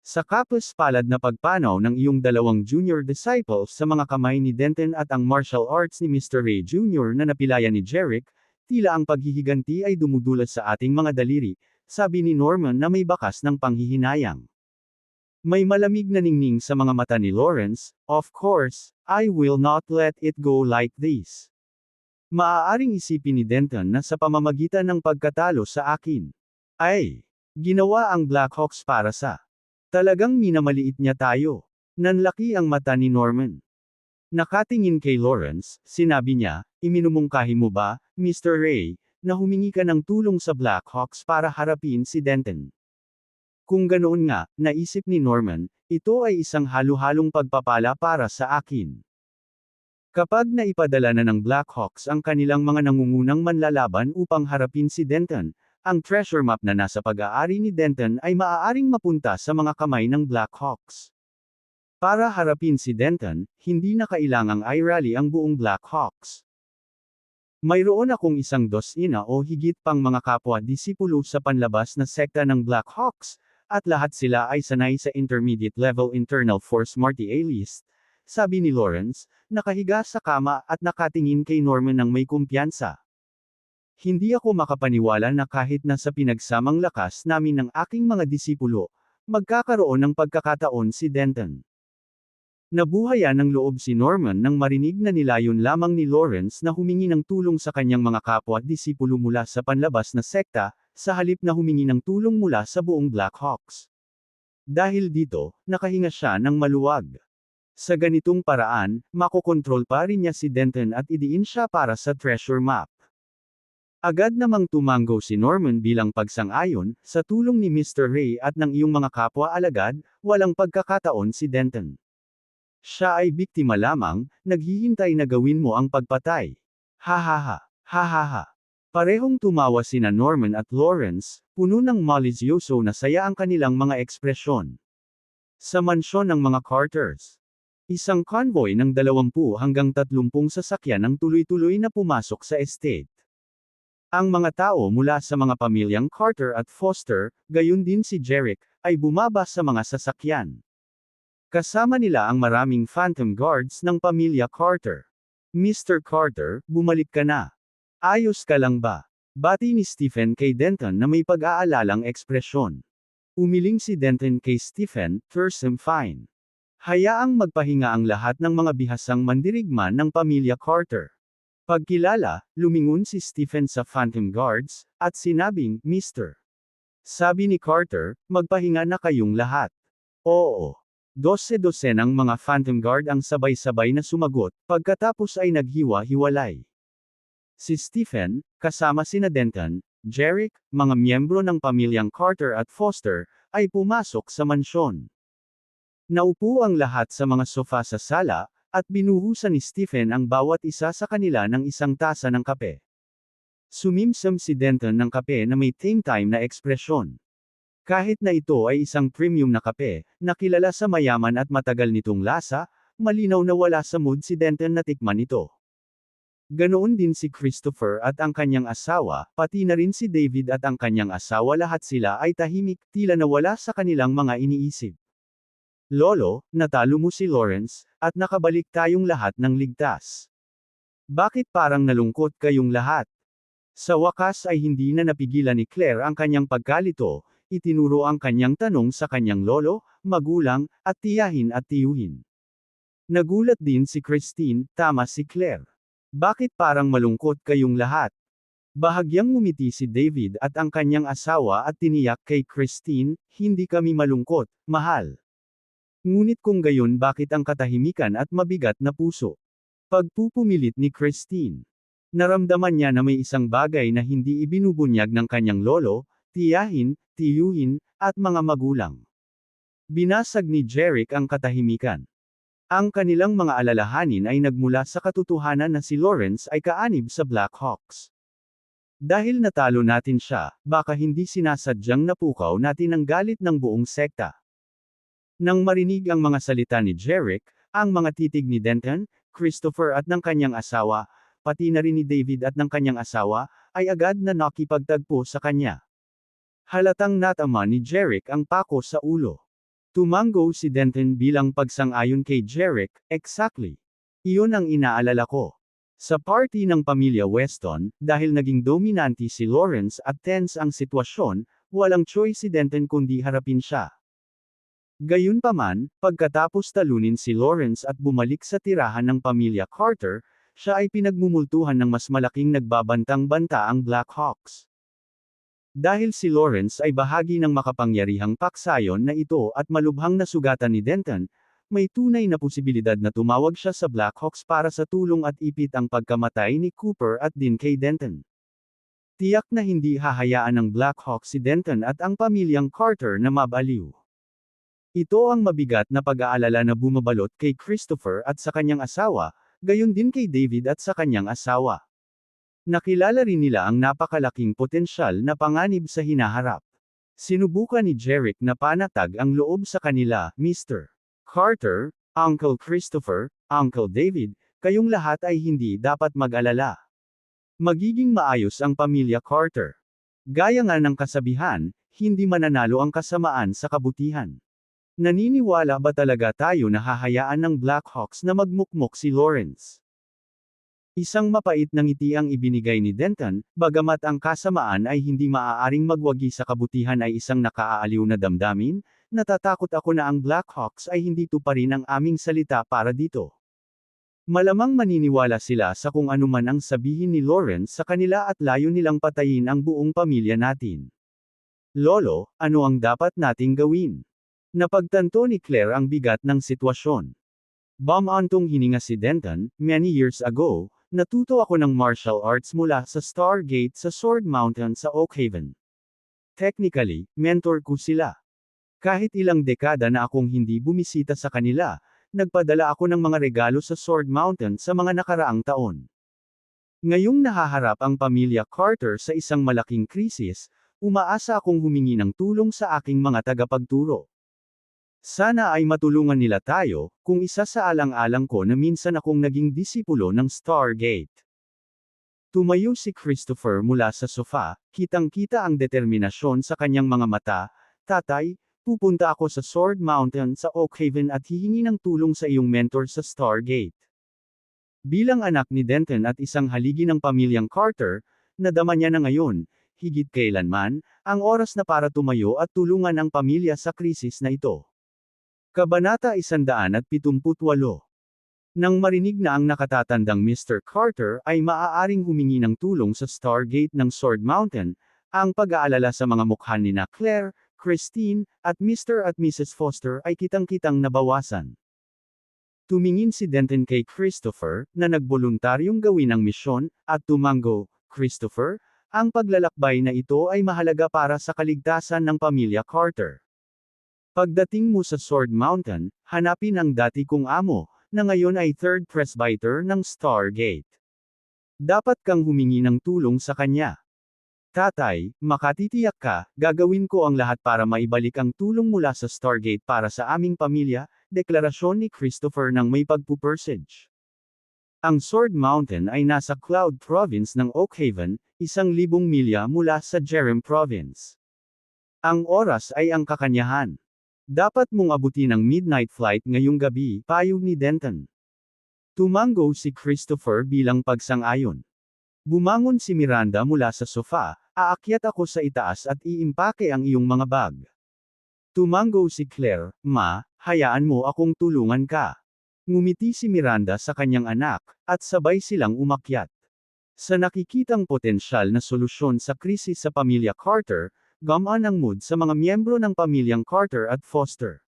Sa kapos-palad na pagpanaw ng iyong dalawang junior disciples sa mga kamay ni Denton at ang martial arts ni Mr. Ray Jr. na napilayan ni Jerick, tila ang paghihiganti ay dumudulas sa ating mga daliri, sabi ni Norman na may bakas ng panghihinayang. May malamig na ningning sa mga mata ni Lawrence, of course, I will not let it go like this. Maaaring isipin ni Denton na sa pamamagitan ng pagkatalo sa akin, ay ginawa ang Blackhawks para sa talagang minamaliit niya tayo. Nanlaki ang mata ni Norman. Nakatingin kay Lawrence, sinabi niya, iminumungkahi mo ba, Mr. Ray, na humingi ka ng tulong sa Blackhawks para harapin si Denton? Kung ganoon nga, naisip ni Norman, ito ay isang halo-halong pagpapala para sa akin. Kapag naipadala na ng Blackhawks ang kanilang mga nangungunang manlalaban upang harapin si Denton, ang treasure map na nasa pag-aari ni Denton ay maaaring mapunta sa mga kamay ng Blackhawks. Para harapin si Denton, hindi na kailangang i-rally ang buong Blackhawks. Mayroon akong isang dosina o higit pang mga kapwa-disipulo sa panlabas na sekta ng Blackhawks, at lahat sila ay sanay sa intermediate level internal force Marty A list, sabi ni Lawrence, nakahiga sa kama at nakatingin kay Norman ng may kumpiyansa. Hindi ako makapaniwala na kahit na sa pinagsamang lakas namin ng aking mga disipulo, magkakaroon ng pagkakataon si Denton. Nabuhayan ng loob si Norman nang marinig na nilayon lamang ni Lawrence na humingi ng tulong sa kanyang mga kapwa-disipulo mula sa panlabas na sekta, sa halip na humingi ng tulong mula sa buong Blackhawks. Dahil dito, nakahinga siya ng maluwag. Sa ganitong paraan, makokontrol pa rin niya si Denton at idiin siya para sa treasure map. Agad namang tumango si Norman bilang pagsang-ayon, sa tulong ni Mr. Ray at ng iyong mga kapwa-alagad, walang pagkakataon si Denton. Siya ay biktima lamang, naghihintay na gawin mo ang pagpatay. Hahaha, hahaha. Parehong tumawa sina Norman at Lawrence, puno ng malisyoso na saya ang kanilang mga ekspresyon. Sa mansyon ng mga Carters, isang convoy ng 20 hanggang 30 sasakyan ang tuloy-tuloy na pumasok sa estate. Ang mga tao mula sa mga pamilyang Carter at Foster, gayon din si Jerick, ay bumaba sa mga sasakyan. Kasama nila ang maraming phantom guards ng pamilya Carter. Mr. Carter, bumalik ka na. Ayos ka lang ba? Bati ni Stephen kay Denton na may pag-aalalang ekspresyon. Umiling si Denton kay Stephen, "I'm fine. Hayaang magpahinga ang lahat ng mga bihasang mandirigma ng pamilya Carter." Pagkilala, lumingon si Stephen sa Phantom Guards, at sinabing, "Mr. Sabi ni Carter, magpahinga na kayong lahat." Oo. 12-dosenang mga Phantom Guard ang sabay-sabay na sumagot, pagkatapos ay naghiwa-hiwalay. Si Stephen, kasama sina Denton, Jerick, mga miyembro ng pamilyang Carter at Foster, ay pumasok sa mansyon. Naupo ang lahat sa mga sofa sa sala, at binuhusan ni Stephen ang bawat isa sa kanila ng isang tasa ng kape. Sumimsam si Denton ng kape na may time na ekspresyon. Kahit na ito ay isang premium na kape, na kilala sa mayaman at matagal nitong lasa, malinaw na wala sa mood si Denton na tikman ito. Ganoon din si Christopher at ang kanyang asawa, pati na rin si David at ang kanyang asawa, lahat sila ay tahimik, tila nawala sa kanilang mga iniisip. "Lolo, natalo mo si Lawrence, at nakabalik tayong lahat ng ligtas. Bakit parang nalungkot kayong lahat?" Sa wakas ay hindi na napigilan ni Claire ang kanyang pagkalito, itinuro ang kanyang tanong sa kanyang lolo, magulang, at tiyahin at tiyuhin. Nagulat din si Christine, tama si Claire. "Bakit parang malungkot kayong lahat?" Bahagyang ngumiti si David at ang kanyang asawa at tiniyak kay Christine, "Hindi kami malungkot, mahal. Ngunit kung gayon, bakit ang katahimikan at mabigat na puso?" Pagpupumilit ni Christine. Naramdaman niya na may isang bagay na hindi ibinubunyag ng kanyang lolo, tiyahin, tiyuhin, at mga magulang. Binasag ni Jerick ang katahimikan. Ang kanilang mga alalahanin ay nagmula sa katotohanan na si Lawrence ay kaanib sa Blackhawks. Dahil natalo natin siya, baka hindi sinasadyang napukaw natin ang galit ng buong sekta. Nang marinig ang mga salita ni Jerick, ang mga titig ni Denton, Christopher at ng kanyang asawa, pati na rin ni David at ng kanyang asawa, ay agad na nakipagtagpo sa kanya. Halatang natama ni Jerick ang pako sa ulo. Tumango si Denton bilang pagsang-ayon kay Jerick, "Exactly. Iyon ang inaalala ko." Sa party ng pamilya Weston, dahil naging dominante si Lawrence at tense ang sitwasyon, walang choice si Denton kundi harapin siya. Gayunpaman, pagkatapos talunin si Lawrence at bumalik sa tirahan ng pamilya Carter, siya ay pinagmumultuhan ng mas malaking nagbabantang-banta ang Blackhawks. Dahil si Lawrence ay bahagi ng makapangyarihang paksayon na ito at malubhang nasugatan ni Denton, may tunay na posibilidad na tumawag siya sa Blackhawks para sa tulong at ipit ang pagkamatay ni Cooper at din kay Denton. Tiyak na hindi hahayaan ng Blackhawks si Denton at ang pamilyang Carter na mabaliw. Ito ang mabigat na pag-aalala na bumabalot kay Christopher at sa kanyang asawa, gayon din kay David at sa kanyang asawa. Nakilala rin nila ang napakalaking potensyal na panganib sa hinaharap. Sinubukan ni Jerick na panatag ang loob sa kanila, "Mr. Carter, Uncle Christopher, Uncle David, kayong lahat ay hindi dapat mag-alala. Magiging maayos ang pamilya Carter. Gaya nga ng kasabihan, hindi mananalo ang kasamaan sa kabutihan." Naniniwala ba talaga tayo na hahayaan ng Blackhawks na magmukmok si Lawrence? Isang mapait na ngiti ang ibinigay ni Denton, bagamat ang kasamaan ay hindi maaaring magwagi sa kabutihan ay isang nakaaaliw na damdamin, natatakot ako na ang Blackhawks ay hindi tuparin ang aming salita para dito. Malamang maniniwala sila sa kung anuman ang sabihin ni Lawrence sa kanila at layo nilang patayin ang buong pamilya natin. "Lolo, ano ang dapat nating gawin?" Napagtanto ni Claire ang bigat ng sitwasyon. "Bumantong hininga si Denton, many years ago, natuto ako ng martial arts mula sa Stargate sa Sword Mountain sa Oakhaven. Technically, mentor ko sila. Kahit ilang dekada na akong hindi bumisita sa kanila, nagpadala ako ng mga regalo sa Sword Mountain sa mga nakaraang taon. Ngayong nahaharap ang pamilya Carter sa isang malaking krisis, umaasa akong humingi ng tulong sa aking mga tagapagturo. Sana ay matulungan nila tayo, kung isa sa alang-alang ko na minsan akong naging disipulo ng Stargate." Tumayo si Christopher mula sa sofa, kitang-kita ang determinasyon sa kanyang mga mata. "Tatay, pupunta ako sa Sword Mountain sa Oakhaven at hihingi ng tulong sa iyong mentor sa Stargate." Bilang anak ni Denton at isang haligi ng pamilyang Carter, nadama niya na ngayon, higit kailanman, ang oras na para tumayo at tulungan ang pamilya sa krisis na ito. Kabanata 178. Nang marinig na ang nakatatandang Mr. Carter ay maaaring humingi ng tulong sa Stargate ng Sword Mountain, ang pag-aalala sa mga mukha nina Claire, Christine, at Mr. at Mrs. Foster ay kitang-kitang nabawasan. Tumingin si Denton kay Christopher, na nagboluntaryong gawin ang misyon, at tumango, Christopher, ang paglalakbay na ito ay mahalaga para sa kaligtasan ng pamilya Carter. Pagdating mo sa Sword Mountain, hanapin ang dati kong amo, na ngayon ay third presbyter ng Stargate. Dapat kang humingi ng tulong sa kanya. Tatay, makatitiyak ka, gagawin ko ang lahat para maibalik ang tulong mula sa Stargate para sa aming pamilya, deklarasyon ni Christopher ng may pagpupursige. Ang Sword Mountain ay nasa Cloud Province ng Oakhaven, 1,000 milya mula sa Jerem Province. Ang oras ay ang kakanyahan. Dapat mong abutin ang midnight flight ngayong gabi, payo ni Denton. Tumango si Christopher bilang pagsang-ayon. Bumangon si Miranda mula sa sofa, aakyat ako sa itaas at iimpake ang iyong mga bag. Tumango si Claire, ma, hayaan mo akong tulungan ka. Ngumiti si Miranda sa kanyang anak, at sabay silang umakyat. Sa nakikitang potensyal na solusyon sa krisis sa pamilya Carter, gumaan ang mood sa mga miyembro ng pamilyang Carter at Foster.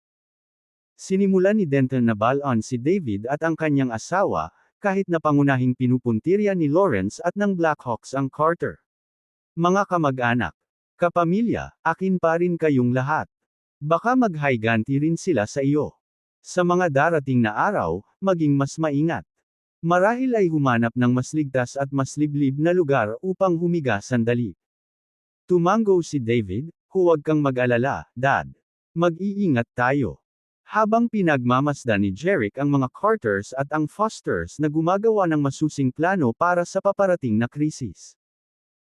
Sinimulan ni Denton na balon si David at ang kanyang asawa, kahit na pangunahing pinupuntirya ni Lawrence at ng Blackhawks ang Carter. Mga kamag-anak, kapamilya, akin pa rin kayong lahat. Baka maghayganti rin sila sa iyo. Sa mga darating na araw, maging mas maingat. Marahil ay humanap ng mas ligtas at mas liblib na lugar upang humiga sandali. Tumango si David, huwag kang mag-alala, Dad. Mag-iingat tayo. Habang pinagmamasdan ni Jerick ang mga Carters at ang Fosters na gumagawa ng masusing plano para sa paparating na krisis.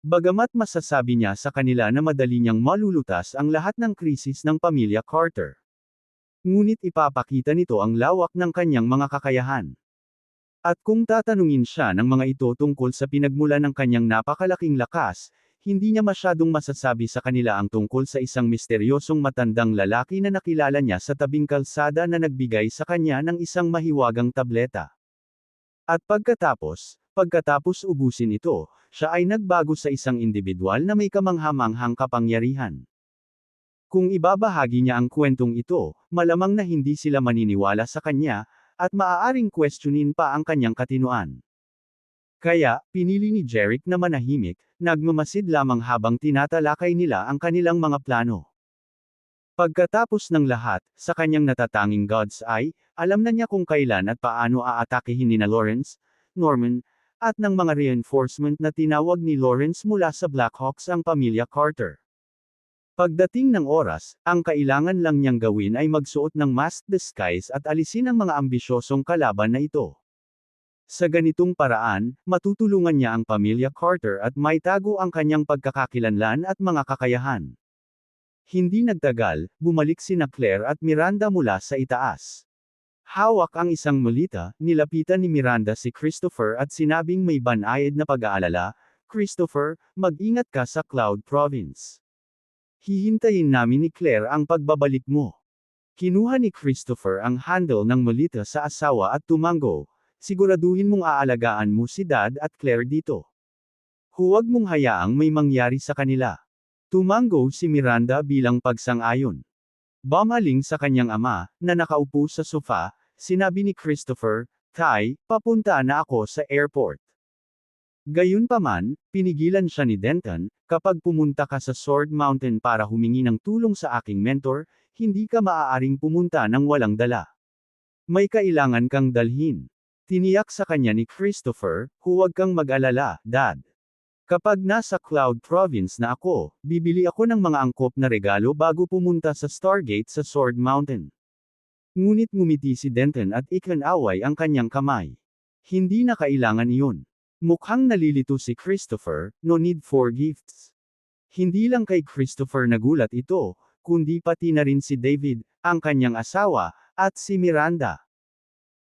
Bagamat masasabi niya sa kanila na madali niyang malulutas ang lahat ng krisis ng pamilya Carter. Ngunit ipapakita nito ang lawak ng kanyang mga kakayahan. At kung tatanungin siya ng mga ito tungkol sa pinagmula ng kanyang napakalaking lakas, hindi niya masyadong masasabi sa kanila ang tungkol sa isang misteryosong matandang lalaki na nakilala niya sa tabing kalsada na nagbigay sa kanya ng isang mahiwagang tableta. At pagkatapos ubusin ito, siya ay nagbago sa isang individual na may kamanghamanghang kapangyarihan. Kung ibabahagi niya ang kwentong ito, malamang na hindi sila maniniwala sa kanya, at maaaring questionin pa ang kanyang katinoan. Kaya, pinili ni Jerick na manahimik, nagmamasid lamang habang tinatalakay nila ang kanilang mga plano. Pagkatapos ng lahat, sa kanyang natatanging God's Eye, alam na niya kung kailan at paano aatakihin nina Lawrence, Norman, at ng mga reinforcement na tinawag ni Lawrence mula sa Blackhawks ang pamilya Carter. Pagdating ng oras, ang kailangan lang niyang gawin ay magsuot ng masked disguise at alisin ang mga ambisyosong kalaban na ito. Sa ganitong paraan, matutulungan niya ang pamilya Carter at maitago ang kanyang pagkakakilanlan at mga kakayahan. Hindi nagtagal, bumalik sina Claire at Miranda mula sa itaas. Hawak ang isang malita, nilapitan ni Miranda si Christopher at sinabing may banayad na pag-aalala, Christopher, mag-ingat ka sa Cloud Province. Hihintayin namin ni Claire ang pagbabalik mo. Kinuha ni Christopher ang handle ng malita sa asawa at tumango. Siguraduhin mong aalagaan mo si Dad at Claire dito. Huwag mong hayaang may mangyari sa kanila. Tumango si Miranda bilang pagsang-ayon. Bumaling sa kanyang ama, na nakaupo sa sofa, sinabi ni Christopher, Tay, papunta na ako sa airport. Gayunpaman, pinigilan siya ni Denton, kapag pumunta ka sa Sword Mountain para humingi ng tulong sa aking mentor, hindi ka maaaring pumunta ng walang dala. May kailangan kang dalhin. Tiniyak sa kanya ni Christopher, huwag kang mag-alala, Dad. Kapag nasa Cloud Province na ako, bibili ako ng mga angkop na regalo bago pumunta sa Stargate sa Sword Mountain. Ngunit ngumiti si Denton at ikinaway ang kanyang kamay. Hindi na kailangan iyon. Mukhang nalilito si Christopher, no need for gifts. Hindi lang kay Christopher nagulat ito, kundi pati na rin si David, ang kanyang asawa, at si Miranda.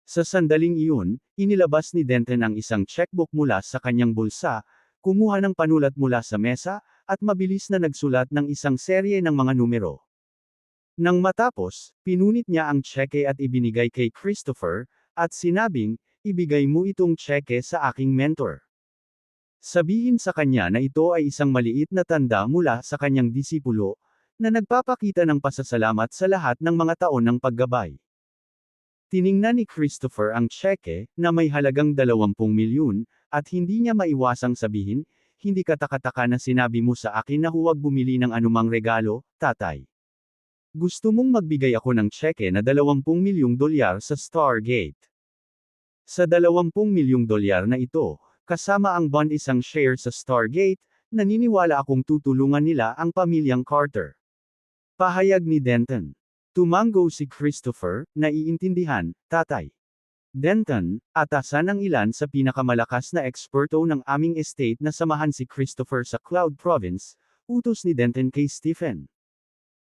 Sa sandaling iyon, inilabas ni Denton ang isang checkbook mula sa kanyang bulsa, kumuha ng panulat mula sa mesa, at mabilis na nagsulat ng isang serye ng mga numero. Nang matapos, pinunit niya ang tseke at ibinigay kay Christopher, at sinabing, ibigay mo itong tseke sa aking mentor. Sabihin sa kanya na ito ay isang maliit na tanda mula sa kanyang disipulo, na nagpapakita ng pasasalamat sa lahat ng mga taon ng paggabay. Tiningnan ni Christopher ang tseke, na may halagang 20 milyon, at hindi niya maiwasang sabihin, hindi katakataka na sinabi mo sa akin na huwag bumili ng anumang regalo, tatay. Gusto mong magbigay ako ng tseke na 20 milyong dolyar sa Stargate. Sa 20 milyong dolyar na ito, kasama ang bond isang share sa Stargate, naniniwala akong tutulungan nila ang pamilyang Carter. Pahayag ni Denton. Tumango si Christopher, naiintindihan, tatay. Denton, atasan ng ilan sa pinakamalakas na eksperto ng aming estate na samahan si Christopher sa Cloud Province, utos ni Denton kay Stephen.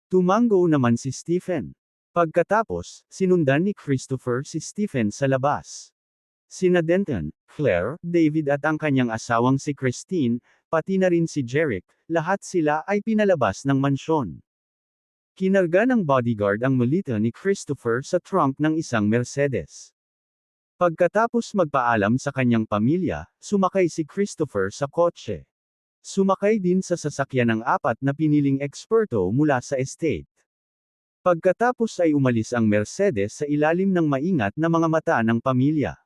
Tumango naman si Stephen. Pagkatapos, sinundan ni Christopher si Stephen sa labas. Sina Denton, Claire, David at ang kanyang asawang si Christine, pati na rin si Jerick, lahat sila ay pinalabas ng mansyon. Kinarga ng bodyguard ang malita ni Christopher sa trunk ng isang Mercedes. Pagkatapos magpaalam sa kanyang pamilya, sumakay si Christopher sa kotse. Sumakay din sa sasakyan ng 4 na piniling eksperto mula sa estate. Pagkatapos ay umalis ang Mercedes sa ilalim ng maingat na mga mata ng pamilya.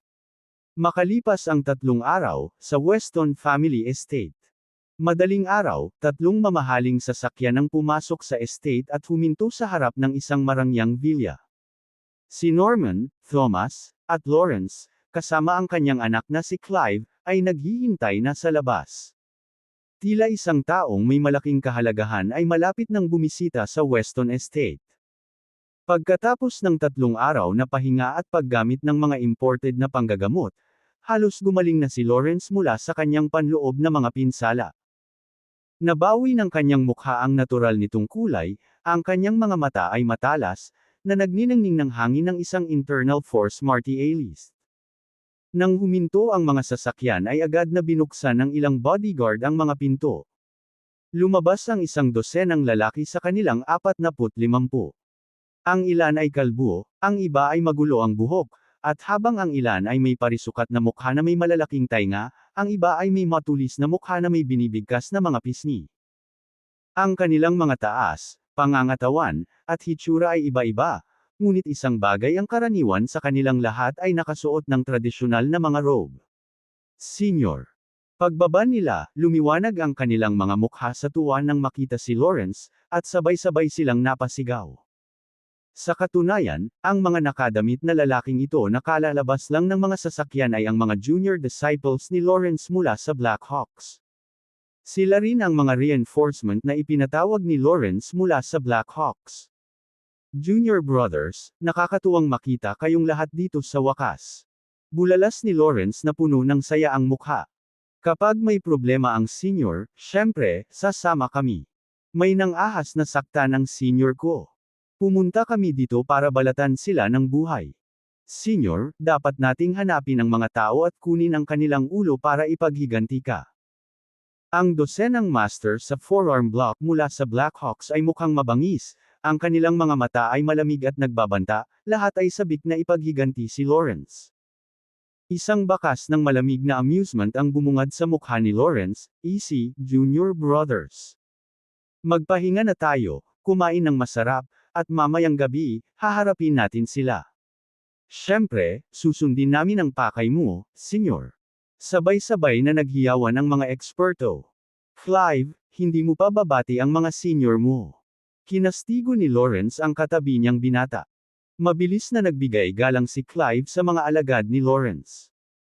Makalipas ang 3 araw, sa Weston Family Estate. Madaling araw, 3 mamahaling sasakyan ang pumasok sa estate at huminto sa harap ng isang marangyang villa. Si Norman, Thomas, at Lawrence, kasama ang kanyang anak na si Clive, ay naghihintay na sa labas. Tila isang taong may malaking kahalagahan ay malapit ng bumisita sa Weston Estate. Pagkatapos ng 3 araw na pahinga at paggamit ng mga imported na panggagamot, halos gumaling na si Lawrence mula sa kanyang panloob na mga pinsala. Nabawi ng kanyang mukha ang natural nitong kulay, ang kanyang mga mata ay matalas, na nagniningning ng hangin ng isang internal force Martialis. Nang huminto ang mga sasakyan ay agad na binuksan ng ilang bodyguard ang mga pinto. Lumabas ang 100 lalaki sa kanilang 45. Ang ilan ay kalbo, ang iba ay magulo ang buhok, at habang ang ilan ay may parisukat na mukha na may malalaking tainga, ang iba ay may matulis na mukha na may binibigkas na mga pisngi. Ang kanilang mga taas, pangangatawan, at hitsura ay iba-iba, ngunit isang bagay ang karaniwan sa kanilang lahat ay nakasuot ng tradisyonal na mga robe. Senior. Pagbaba nila, lumiwanag ang kanilang mga mukha sa tuwa nang makita si Lawrence, at sabay-sabay silang napasigaw. Sa katunayan, ang mga nakadamit na lalaking ito na kalalabas lang ng mga sasakyan ay ang mga junior disciples ni Lawrence mula sa Black Hawks. Sila rin ang mga reinforcement na ipinatawag ni Lawrence mula sa Black Hawks. Junior brothers, nakakatuwang makita kayong lahat dito sa wakas. Bulalas ni Lawrence na puno ng saya ang mukha. Kapag may problema ang senior, syempre, sasama kami. May nang-ahas na saktan ang senior ko. Pumunta kami dito para balatan sila ng buhay. Senior, dapat nating hanapin ang mga tao at kunin ang kanilang ulo para ipaghiganti ka. Ang dosenang master sa forearm block mula sa Black Hawks ay mukhang mabangis. Ang kanilang mga mata ay malamig at nagbabanta, lahat ay sabik na ipaghiganti si Lawrence. Isang bakas ng malamig na amusement ang bumungad sa mukha ni Lawrence, easy, junior brothers. Magpahinga na tayo, kumain ng masarap, at mamayang gabi, haharapin natin sila. Siyempre, susundin namin ang pakay mo, senyor. Sabay-sabay na naghiyawan ang mga eksperto. Clive, hindi mo pa babati ang mga senior mo. Kinastigo ni Lawrence ang katabi niyang binata. Mabilis na nagbigay galang si Clive sa mga alagad ni Lawrence.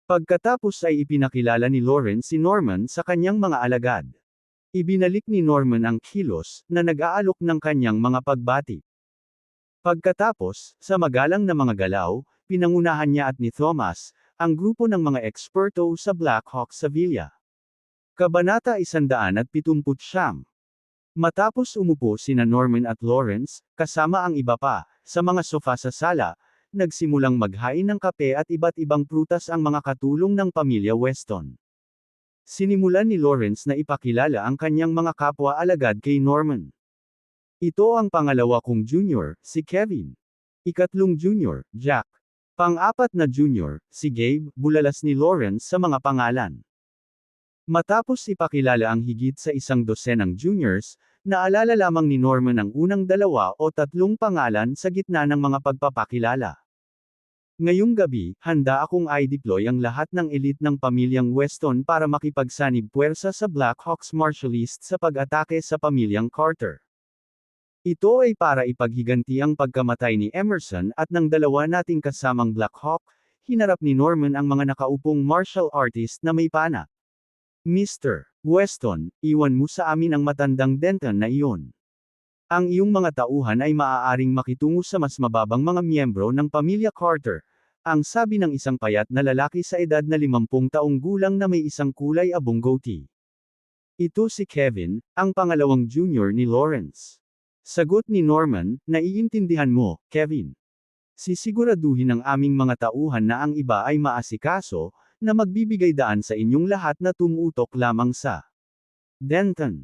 Pagkatapos ay ipinakilala ni Lawrence si Norman sa kanyang mga alagad. Ibinalik ni Norman ang kilos, na nag-aalok ng kanyang mga pagbati. Pagkatapos, sa magalang na mga galaw, pinangunahan niya at ni Thomas, ang grupo ng mga eksperto sa Black Hawk sa villa. Kabanata 179. Matapos umupo sina Norman at Lawrence, kasama ang iba pa, sa mga sofa sa sala, nagsimulang maghain ng kape at iba't ibang prutas ang mga katulong ng pamilya Weston. Sinimulan ni Lawrence na ipakilala ang kanyang mga kapwa-alagad kay Norman. Ito ang pangalawa kong junior, si Kevin. Ikatlong junior, Jack. Pang-apat na junior, si Gabe, bulalas ni Lawrence sa mga pangalan. Matapos ipakilala ang higit sa 100 juniors, naalala lamang ni Norman ang unang 2 o 3 pangalan sa gitna ng mga pagpapakilala. Ngayong gabi, handa akong i-deploy ang lahat ng elite ng pamilyang Weston para makipagsanib puwersa sa Black Hawks Marshalists sa pag-atake sa pamilyang Carter. Ito ay para ipaghiganti ang pagkamatay ni Emerson at ng dalawa nating kasamang Black Hawk, hinarap ni Norman ang mga nakaupong martial artist na may pana. Mr. Weston, iwan mo sa amin ang matandang Denton na iyon. Ang iyong mga tauhan ay maaaring makitungo sa mas mababang mga miyembro ng pamilya Carter, ang sabi ng isang payat na lalaki sa edad na 50 taong gulang na may isang kulay abong goatee. Ito si Kevin, ang pangalawang junior ni Lawrence. Sagot ni Norman, naiintindihan mo, Kevin. Sisiguraduhin ng aming mga tauhan na ang iba ay maasikaso, na magbibigay daan sa inyong lahat na tumutok lamang sa Denton.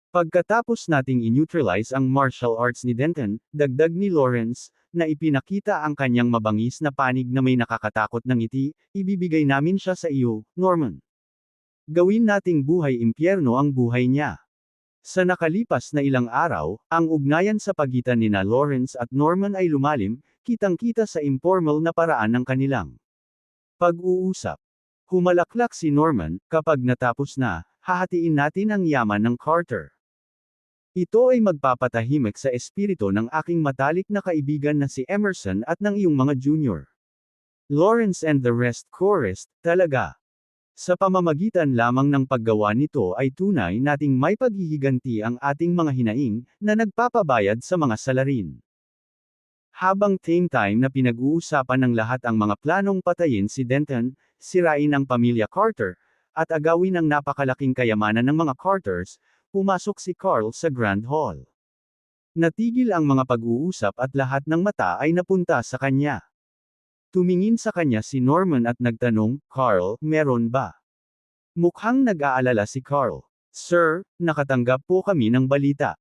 Pagkatapos nating i-neutralize ang martial arts ni Denton, dagdag ni Lawrence, na ipinakita ang kanyang mabangis na panig na may nakakatakot na ngiti, ibibigay namin siya sa iyo, Norman. Gawin nating buhay impyerno ang buhay niya. Sa nakalipas na ilang araw, ang ugnayan sa pagitan nina Lawrence at Norman ay lumalim, kitang-kita sa informal na paraan ng kanilang pag-uusap. Humalaklak si Norman, kapag natapos na, hahatiin natin ang yaman ng Carter. Ito ay magpapatahimik sa espiritu ng aking matalik na kaibigan na si Emerson at ng iyong mga junior. Lawrence and the rest chorused, talaga. Sa pamamagitan lamang ng paggawa nito ay tunay nating may paghihiganti ang ating mga hinaing, na nagpapabayad sa mga salarin. Habang same time na pinag-uusapan ng lahat ang mga planong patayin si Denton, sirain ang pamilya Carter, at agawin ang napakalaking kayamanan ng mga Carters, pumasok si Carl sa Grand Hall. Natigil ang mga pag-uusap at lahat ng mata ay napunta sa kanya. Tumingin sa kanya si Norman at nagtanong, Carl, meron ba? Mukhang nag-aalala si Carl. Sir, nakatanggap po kami ng balita.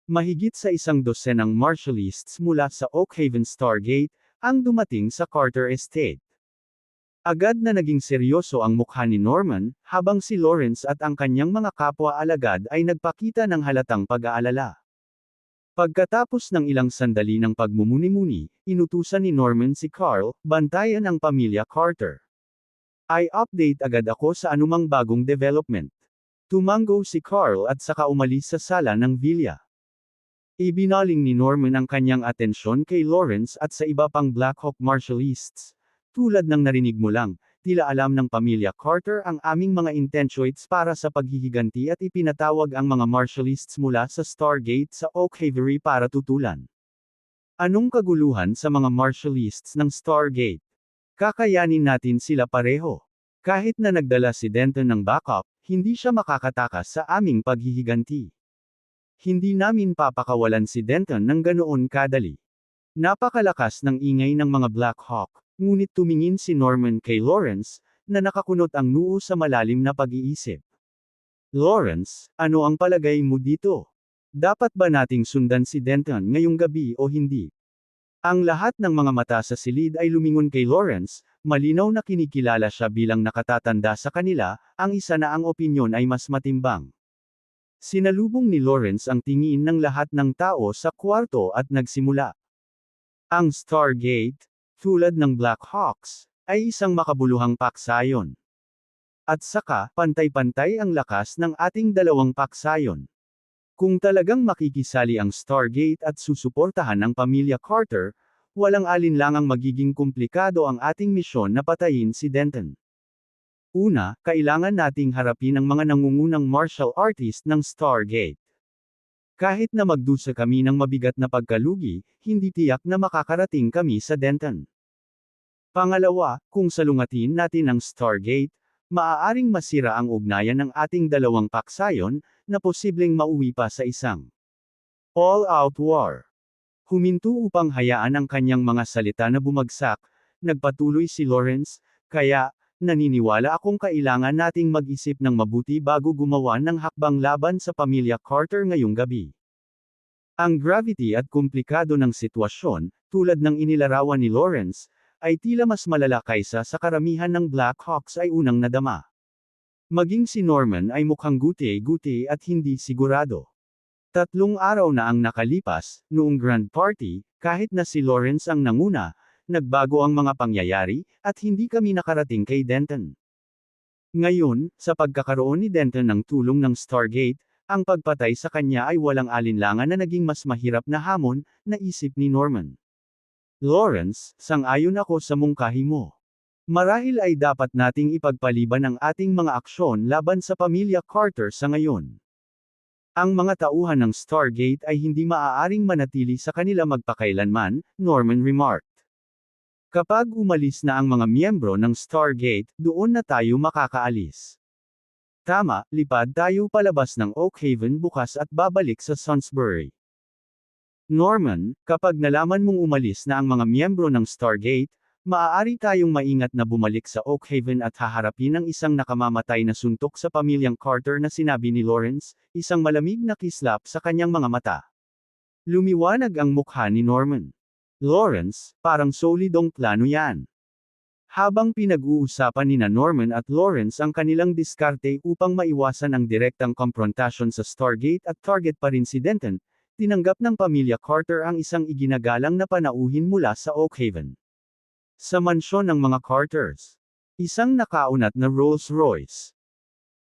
Mahigit sa 100 marshalists mula sa Oakhaven Stargate, ang dumating sa Carter Estate. Agad na naging seryoso ang mukha ni Norman, habang si Lawrence at ang kanyang mga kapwa-alagad ay nagpakita ng halatang pag-aalala. Pagkatapos ng ilang sandali ng pagmumuni-muni, inutusan ni Norman si Carl, bantayan ang pamilya Carter. I-update agad ako sa anumang bagong development. Tumango si Carl at saka umalis sa sala ng villa. Ibinaling ni Norman ang kanyang atensyon kay Lawrence at sa iba pang Black Hawk marshalists. Tulad ng narinig mo lang, tila alam ng pamilya Carter ang aming mga intentions para sa paghihiganti at ipinatawag ang mga marshalists mula sa Stargate sa Oakhaven para tutulan. Anong kaguluhan sa mga marshalists ng Stargate? Kakayanin natin sila pareho. Kahit na nagdala si Denton ng backup, hindi siya makakatakas sa aming paghihiganti. Hindi namin papakawalan si Denton ng ganoon kadali. Napakalakas ng ingay ng mga Black Hawk. Ngunit tumingin si Norman kay Lawrence, na nakakunot ang noo sa malalim na pag-iisip. Lawrence, ano ang palagay mo dito? Dapat ba nating sundan si Denton ngayong gabi o hindi? Ang lahat ng mga mata sa silid ay lumingon kay Lawrence, malinaw na kinikilala siya bilang nakatatanda sa kanila, ang isa na ang opinyon ay mas matimbang. Sinalubong ni Lawrence ang tingin ng lahat ng tao sa kwarto at nagsimula. Ang Stargate, tulad ng Black Hawks, ay isang makabuluhang paksayon. At saka, pantay-pantay ang lakas ng ating dalawang paksayon. Kung talagang makikisali ang Stargate at susuportahan ang pamilya Carter, walang alinlangang magiging komplikado ang ating misyon na patayin si Denton. Una, kailangan nating harapin ang mga nangungunang martial artist ng Stargate. Kahit na magdusa kami ng mabigat na pagkalugi, hindi tiyak na makakarating kami sa Denton. Pangalawa, kung salungatin natin ang Stargate, maaaring masira ang ugnayan ng ating dalawang paksayon, na posibleng mauwi pa sa isang all-out war. Huminto upang hayaan ang kanyang mga salita na bumagsak, nagpatuloy si Lawrence, kaya, naniniwala akong kailangan nating mag-isip ng mabuti bago gumawa ng hakbang laban sa pamilya Carter ngayong gabi. Ang gravity at komplikado ng sitwasyon, tulad ng inilarawan ni Lawrence, ay tila mas malala kaysa sa karamihan ng Black Hawks ay unang nadama. Maging si Norman ay mukhang guti-guti at hindi sigurado. 3 araw na ang nakalipas, noong grand party, kahit na si Lawrence ang nanguna, nagbago ang mga pangyayari, at hindi kami nakarating kay Denton. Ngayon, sa pagkakaroon ni Denton ng tulong ng Stargate, ang pagpatay sa kanya ay walang alinlangan na naging mas mahirap na hamon, naisip ni Norman. Lawrence, sang-ayon ako sa mungkahi mo. Marahil ay dapat nating ipagpaliban ang ating mga aksyon laban sa pamilya Carter sa ngayon. Ang mga tauhan ng Stargate ay hindi maaaring manatili sa kanila magpakailanman, Norman remarked. Kapag umalis na ang mga miyembro ng Stargate, doon na tayo makakaalis. Tama, lipad tayo palabas ng Oak Haven bukas at babalik sa Sonsbury. Norman, kapag nalaman mong umalis na ang mga miyembro ng Stargate, maaari tayong maingat na bumalik sa Oak Haven at haharapin ang isang nakamamatay na suntok sa pamilyang Carter na sinabi ni Lawrence, isang malamig na kislap sa kanyang mga mata. Lumiwanag ang mukha ni Norman. Lawrence, parang solidong plano yan. Habang pinag-uusapan nina Norman at Lawrence ang kanilang diskarte upang maiwasan ang direktang komprontasyon sa Stargate at target pa rin si Denton, tinanggap ng pamilya Carter ang isang iginagalang na panauhin mula sa Oak Haven. Sa mansyon ng mga Carters. Isang nakaunat na Rolls-Royce.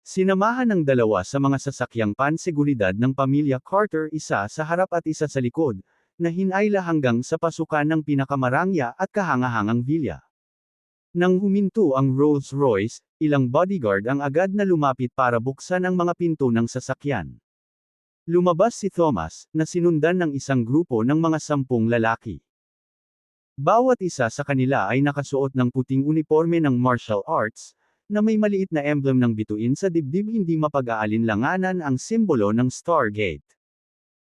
Sinamahan ng 2 sa mga sasakyang panseguridad ng pamilya Carter, isa sa harap at isa sa likod, na hinayla hanggang sa pasukan ng pinakamarangya at kahangahangang villa. Nang huminto ang Rolls-Royce, ilang bodyguard ang agad na lumapit para buksan ang mga pinto ng sasakyan. Lumabas si Thomas, na sinundan ng isang grupo ng mga 10 lalaki. Bawat isa sa kanila ay nakasuot ng puting uniforme ng martial arts, na may maliit na emblem ng bituin sa dibdib, hindi mapag-aalinlanganan ang simbolo ng Stargate.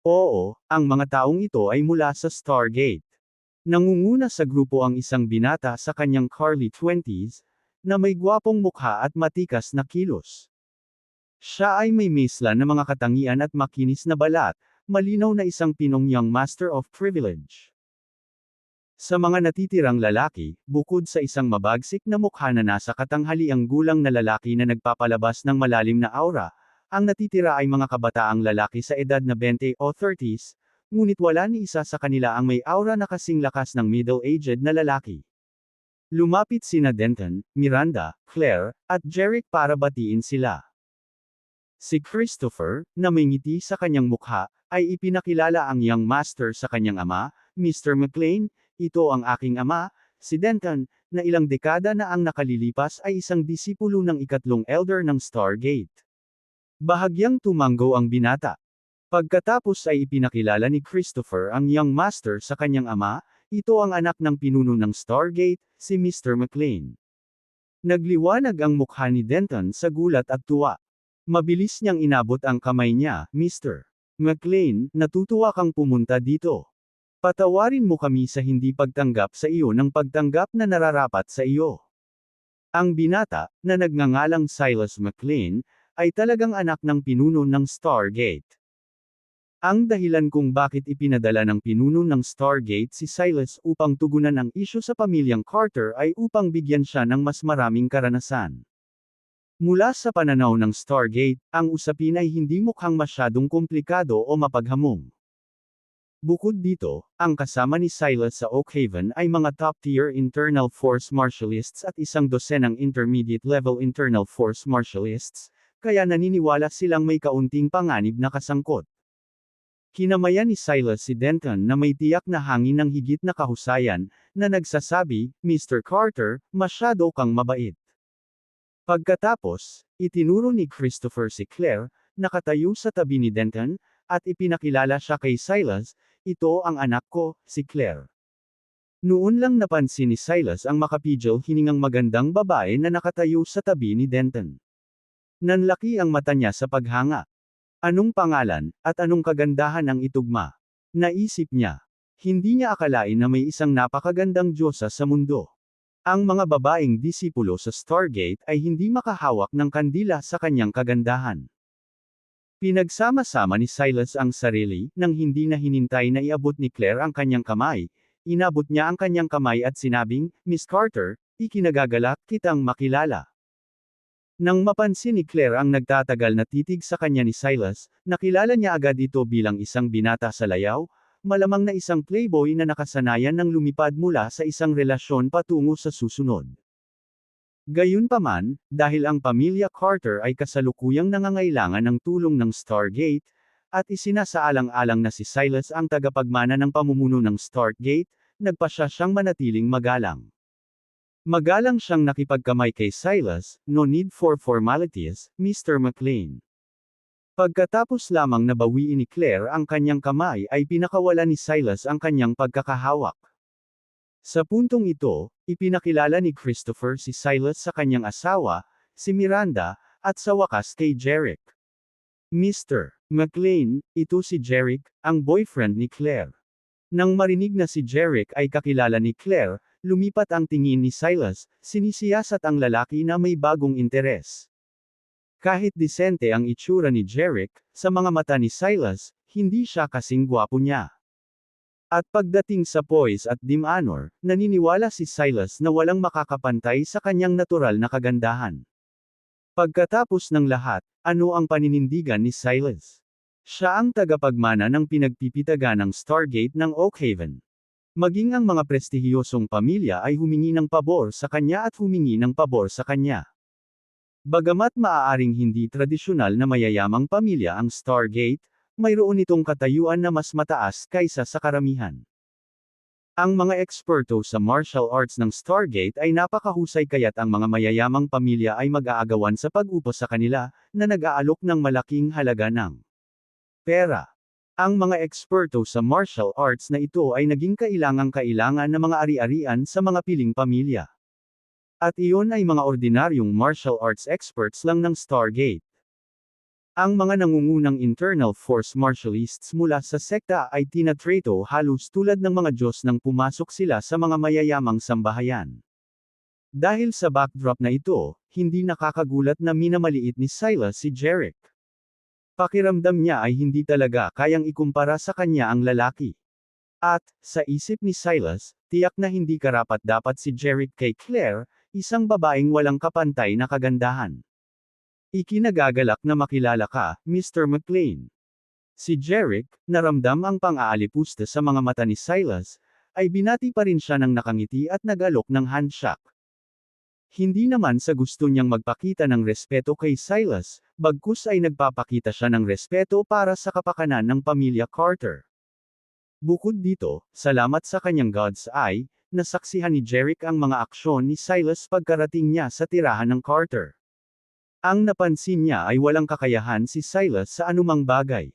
Oo, ang mga taong ito ay mula sa Stargate. Nangunguna sa grupo ang isang binata sa kanyang early 20s, na may gwapong mukha at matikas na kilos. Siya ay may misla na mga katangian at makinis na balat, malinaw na isang Pinong Young Master of Privilege. Sa mga natitirang lalaki, bukod sa isang mabagsik na mukha na nasa katanghaliang gulang na lalaki na nagpapalabas ng malalim na aura, ang natitira ay mga kabataang lalaki sa edad na 20 o 30s, ngunit wala ni isa sa kanila ang may aura na kasing lakas ng middle-aged na lalaki. Lumapit sina Denton, Miranda, Claire, at Jerick para batiin sila. Si Christopher, na may ngiti sa kanyang mukha, ay ipinakilala ang young master sa kanyang ama, Mr. McLean, ito ang aking ama, si Denton, na ilang dekada na ang nakalilipas ay isang disipulo ng 3 elder ng Stargate. Bahagyang tumango ang binata. Pagkatapos ay ipinakilala ni Christopher ang young master sa kanyang ama, ito ang anak ng pinuno ng Stargate, si Mr. McLean. Nagliwanag ang mukha ni Denton sa gulat at tuwa. Mabilis niyang inabot ang kamay niya, Mr. McLean, natutuwa kang pumunta dito. Patawarin mo kami sa hindi pagtanggap sa iyo ng pagtanggap na nararapat sa iyo. Ang binata, na nagngangalang Silas McLean, ay talagang anak ng pinuno ng Stargate. Ang dahilan kung bakit ipinadala ng pinuno ng Stargate si Silas upang tugunan ang isyu sa pamilyang Carter ay upang bigyan siya ng mas maraming karanasan. Mula sa pananaw ng Stargate, ang usapin ay hindi mukhang masyadong komplikado o mapaghamong. Bukod dito, ang kasama ni Silas sa Oak Haven ay mga top-tier internal force martialists at 12 intermediate-level internal force martialists, kaya naniniwala silang may kaunting panganib na kasangkot. Kinamayan ni Silas si Denton na may tiyak na hangin ng higit na kahusayan, na nagsasabi, Mr. Carter, masyado kang mabait. Pagkatapos, itinuro ni Christopher si Claire, nakatayo sa tabi ni Denton, at ipinakilala siya kay Silas, ito ang anak ko, si Claire. Noon lang napansin ni Silas ang makapidyo hiningang magandang babae na nakatayo sa tabi ni Denton. Nanlaki ang mata niya sa paghanga. Anong pangalan, at anong kagandahan ang itugma? Naisip niya. Hindi niya akalain na may isang napakagandang diyosa sa mundo. Ang mga babaeng disipulo sa Stargate ay hindi makahawak ng kandila sa kanyang kagandahan. Pinagsama-sama ni Silas ang sarili, nang hindi na hinintay na iabot ni Claire ang kanyang kamay. Inabot niya ang kanyang kamay at sinabing, "Miss Carter, ikinagagalak kitang makilala." Nang mapansin ni Claire ang nagtatagal na titig sa kanya ni Silas, nakilala niya agad ito bilang isang binata sa layaw, malamang na isang playboy na nakasanayan ng lumipad mula sa isang relasyon patungo sa susunod. Gayunpaman, dahil ang pamilya Carter ay kasalukuyang nangangailangan ng tulong ng Stargate, at isinasaalang-alang na si Silas ang tagapagmana ng pamumuno ng Stargate, nagpasya siyang manatiling magalang. Magalang siyang nakipagkamay kay Silas, "No need for formalities, Mr. McLean." Pagkatapos lamang na bawiin ni Claire ang kanyang kamay ay pinakawalan ni Silas ang kanyang pagkakahawak. Sa puntong ito, ipinakilala ni Christopher si Silas sa kanyang asawa, si Miranda, at sa wakas kay Jerick. "Mr. McLean, ito si Jerick, ang boyfriend ni Claire." Nang marinig na si Jerick ay kakilala ni Claire, lumipat ang tingin ni Silas, sinisiyasat ang lalaki na may bagong interes. Kahit disente ang itsura ni Jerick, sa mga mata ni Silas, hindi siya kasing gwapo niya. At pagdating sa poise at demeanor, naniniwala si Silas na walang makakapantay sa kanyang natural na kagandahan. Pagkatapos ng lahat, ano ang paninindigan ni Silas? Siya ang tagapagmana ng pinagpipitagan ng Stargate ng Oakhaven. Maging ang mga prestihiyosong pamilya ay humingi ng pabor sa kanya at humingi ng pabor sa kanya. Bagamat maaaring hindi tradisyonal na mayayamang pamilya ang Stargate, mayroon itong katayuan na mas mataas kaysa sa karamihan. Ang mga eksperto sa martial arts ng Stargate ay napakahusay kaya't ang mga mayayamang pamilya ay mag-aagawan sa pag-upo sa kanila, na nag-aalok ng malaking halaga ng pera. Ang mga eksperto sa martial arts na ito ay naging kailangang-kailangan na mga ari-arian sa mga piling pamilya. At iyon ay mga ordinaryong martial arts experts lang ng Stargate. Ang mga nangungunang internal force martialists mula sa sekta ay tinatrato halos tulad ng mga Diyos nang pumasok sila sa mga mayayamang sambahayan. Dahil sa backdrop na ito, hindi nakakagulat na minamaliit ni Silas si Jerick. Pakiramdam niya ay hindi talaga kayang ikumpara sa kanya ang lalaki. At, sa isip ni Silas, tiyak na hindi karapat-dapat si Jerick kay Claire, isang babaeng walang kapantay na kagandahan. "Ikinagagalak na makilala ka, Mr. McLean." Si Jerick, naramdam ang pang-aalipusta sa mga mata ni Silas, ay binati pa rin siya ng nakangiti at nag-alok ng handshake. Hindi naman sa gusto niyang magpakita ng respeto kay Silas, bagkus ay nagpapakita siya ng respeto para sa kapakanan ng pamilya Carter. Bukod dito, salamat sa kanyang God's Eye, nasaksihan ni Jerick ang mga aksyon ni Silas pagkarating niya sa tirahan ng Carter. Ang napansin niya ay walang kakayahan si Silas sa anumang bagay.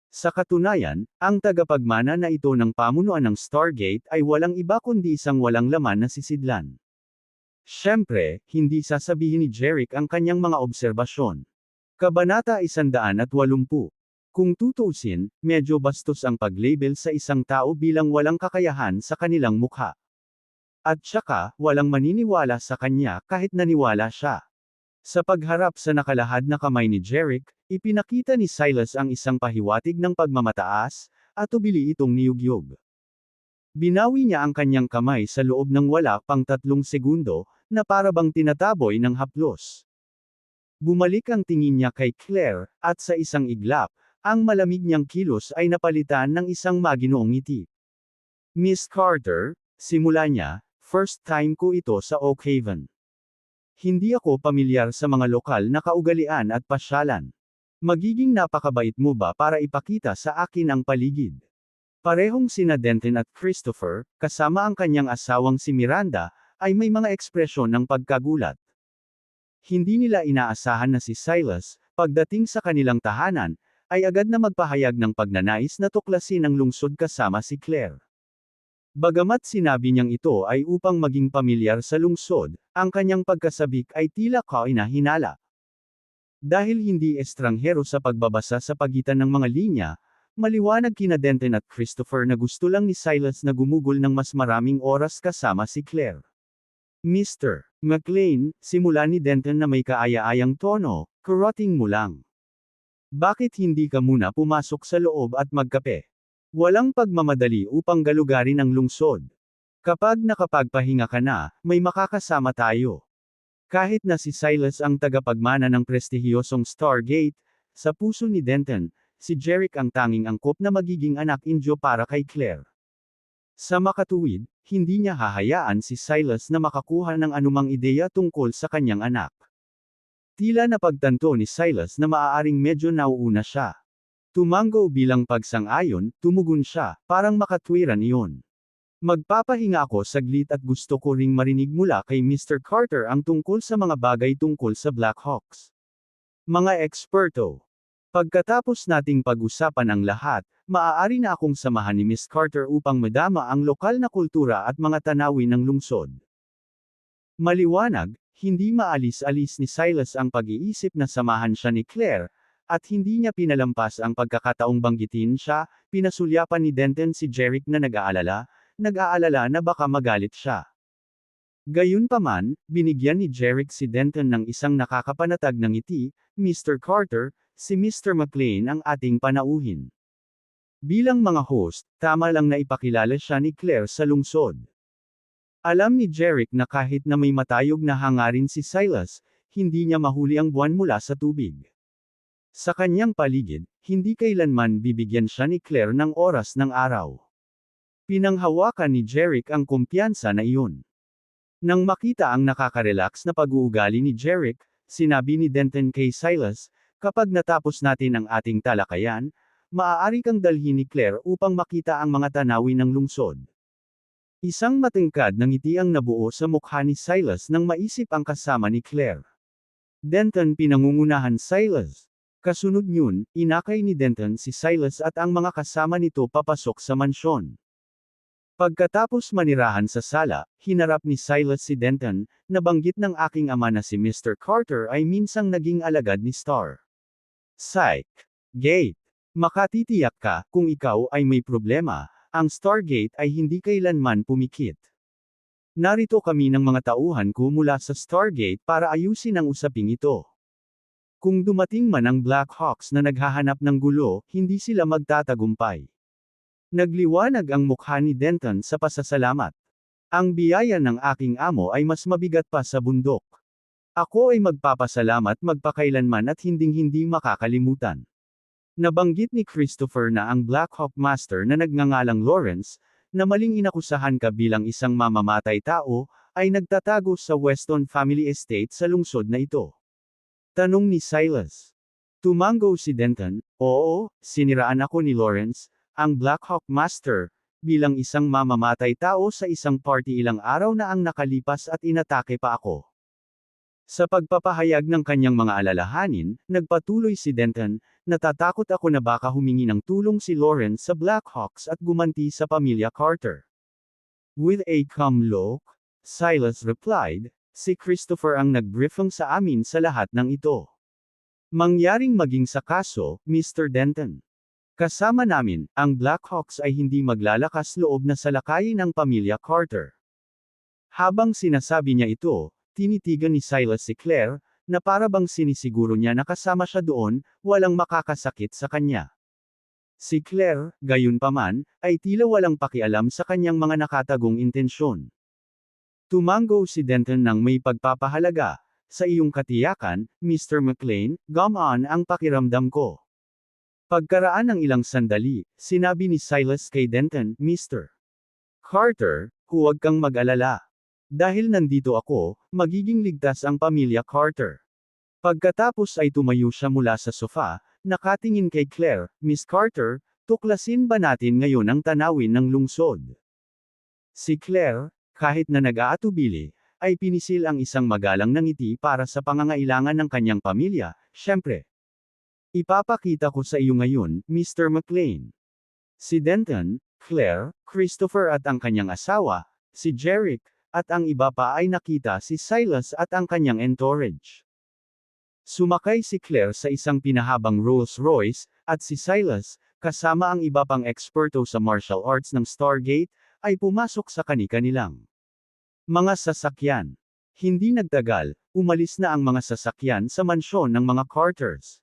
Sa katunayan, ang tagapagmana na ito ng pamunuan ng Stargate ay walang iba kundi isang walang laman na sisidlan. Siyempre, hindi sasabihin ni Jerick ang kanyang mga obserbasyon. Kabanata 180. Kung tutuusin, medyo bastos ang pag-label sa isang tao bilang walang kakayahan sa kanilang mukha. At saka, walang maniniwala sa kanya kahit naniwala siya. Sa pagharap sa nakalahad na kamay ni Jerick, ipinakita ni Silas ang isang pahiwatig ng pagmamataas, at ubili itong niyugyog. Binawi niya ang kanyang kamay sa loob ng wala pang 3 segundo, na parabang tinataboy ng haplos. Bumalik ang tingin niya kay Claire, at sa isang iglap, ang malamig niyang kilos ay napalitan ng isang maginoong ngiti. "Miss Carter," simula niya, "first time ko ito sa Oakhaven. Hindi ako pamilyar sa mga lokal na kaugalian at pasyalan. Magiging napakabait mo ba para ipakita sa akin ang paligid?" Parehong sina Denton at Christopher, kasama ang kanyang asawang si Miranda, ay may mga ekspresyon ng pagkagulat. Hindi nila inaasahan na si Silas, pagdating sa kanilang tahanan, ay agad na magpahayag ng pagnanais na tuklasin ang lungsod kasama si Claire. Bagamat sinabi niyang ito ay upang maging pamilyar sa lungsod, ang kanyang pagkasabik ay tila kainahinala. Dahil hindi estranghero sa pagbabasa sa pagitan ng mga linya, maliwanag kina Denton at Christopher na gusto lang ni Silas na gumugol ng mas maraming oras kasama si Claire. Mr. McLean, simula ni Denton na may kaaya-ayang tono, "Karating mo lang. Bakit hindi ka muna pumasok sa loob at magkape? Walang pagmamadali upang galugarin ang lungsod. Kapag nakapagpahinga ka na, may makakasama tayo." Kahit na si Silas ang tagapagmana ng prestihiyosong Stargate, sa puso ni Denton, si Jeric ang tanging angkop na magiging anak-indyo para kay Claire. Sa makatuwid, hindi niya hahayaan si Silas na makakuha ng anumang ideya tungkol sa kanyang anak. Tila napagtanto ni Silas na maaaring medyo nauuna siya. Tumango bilang pagsang-ayon, tumugon siya, parang makatwiran iyon. "Magpapahinga ako saglit at gusto ko ring marinig mula kay Mr. Carter ang tungkol sa mga bagay tungkol sa Blackhawks. Mga eksperto. Pagkatapos nating pag-usapan ang lahat, maaari na akong samahan ni Miss Carter upang madama ang lokal na kultura at mga tanawin ng lungsod." Maliwanag, hindi maalis-alis ni Silas ang pag-iisip na samahan siya ni Claire, at hindi niya pinalampas ang pagkakataong banggitin siya. Pinasulyapan ni Denton si Jeric na nag-aalala na baka magalit siya. Gayunpaman, binigyan ni Jeric si Denton ng isang nakakapanatag na ngiti. "Mr. Carter, si Mr. McLean ang ating panauhin." Bilang mga host, tama lang na ipakilala siya ni Claire sa lungsod. Alam ni Jeric na kahit na may matayog na hangarin si Silas, hindi niya mahuli ang buwan mula sa tubig. Sa kanyang paligid, hindi kailanman bibigyan siya ni Claire ng oras ng araw. Pinanghawakan ni Jeric ang kumpiyansa na iyon. Nang makita ang nakaka-relax na pag-uugali ni Jeric, sinabi ni Denton kay Silas, "Kapag natapos natin ang ating talakayan, maaari kang dalhin ni Claire upang makita ang mga tanawin ng lungsod." Isang matingkad na ngiti ang nabuo sa mukha ni Silas nang maisip ang kasama ni Claire. Denton pinangungunahan Silas. Kasunod yun, inakay ni Denton si Silas at ang mga kasama nito papasok sa mansyon. Pagkatapos manirahan sa sala, hinarap ni Silas si Denton. "Nabanggit ng aking ama na si Mr. Carter ay minsang naging alagad ni Star. Psych. Gate. Makatitiyak ka, kung ikaw ay may problema, ang Stargate ay hindi kailanman pumikit. Narito kami ng mga tauhan ko mula sa Stargate para ayusin ang usaping ito. Kung dumating man ang Blackhawks na naghahanap ng gulo, hindi sila magtatagumpay." Nagliwanag ang mukha ni Denton sa pasasalamat. "Ang biyaya ng aking amo ay mas mabigat pa sa bundok. Ako ay magpapasalamat magpakailanman at hinding-hindi makakalimutan." Nabanggit ni Christopher na ang Blackhawk Master na nagngangalang Lawrence, na maling inakusahan ka bilang isang mamamatay tao, ay nagtatago sa Weston Family Estate sa lungsod na ito. Tanong ni Silas. Tumango si Denton, "Oo, siniraan ako ni Lawrence, ang Blackhawk Master, bilang isang mamamatay tao sa isang party ilang araw na ang nakalipas at inatake pa ako." Sa pagpapahayag ng kanyang mga alalahanin, nagpatuloy si Denton, "Natatakot ako na baka humingi ng tulong si Lawrence sa Blackhawks at gumanti sa pamilya Carter." With a calm look, Silas replied, "Si Christopher ang nag-briefing sa amin sa lahat ng ito. Mangyaring maging sa kaso, Mr. Denton. Kasama namin, ang Blackhawks ay hindi maglalakas loob na salakayin ang pamilya Carter." Habang sinasabi niya ito, tinitigan ni Silas si Claire, na para bang sinisiguro niya na kasama siya doon, walang makakasakit sa kanya. Si Claire, gayunpaman, ay tila walang pakialam sa kanyang mga nakatagong intensyon. Tumango si Denton ng may pagpapahalaga. "Sa iyong katiyakan, Mr. McLean, gumaan ang pakiramdam ko." Pagkaraan ng ilang sandali, sinabi ni Silas kay Denton, "Mr. Carter, huwag kang mag-alala. Dahil nandito ako, magiging ligtas ang pamilya Carter." Pagkatapos ay tumayo siya mula sa sofa, nakatingin kay Claire, "Miss Carter, tuklasin ba natin ngayon ang tanawin ng lungsod?" Si Claire, kahit na nag-aatubili, ay pinisil ang isang magalang na ngiti para sa pangangailangan ng kanyang pamilya. "Siyempre. Ipapakita ko sa iyo ngayon, Mr. McLean." Si Denton, Claire, Christopher at ang kanyang asawa, si Jeric, at ang iba pa ay nakita si Silas at ang kanyang entourage. Sumakay si Claire sa isang pinahabang Rolls-Royce, at si Silas, kasama ang iba pang eksperto sa martial arts ng Stargate, ay pumasok sa kani-kanilang Mga sasakyan. Hindi nagtagal, umalis na ang mga sasakyan sa mansyon ng mga Carters.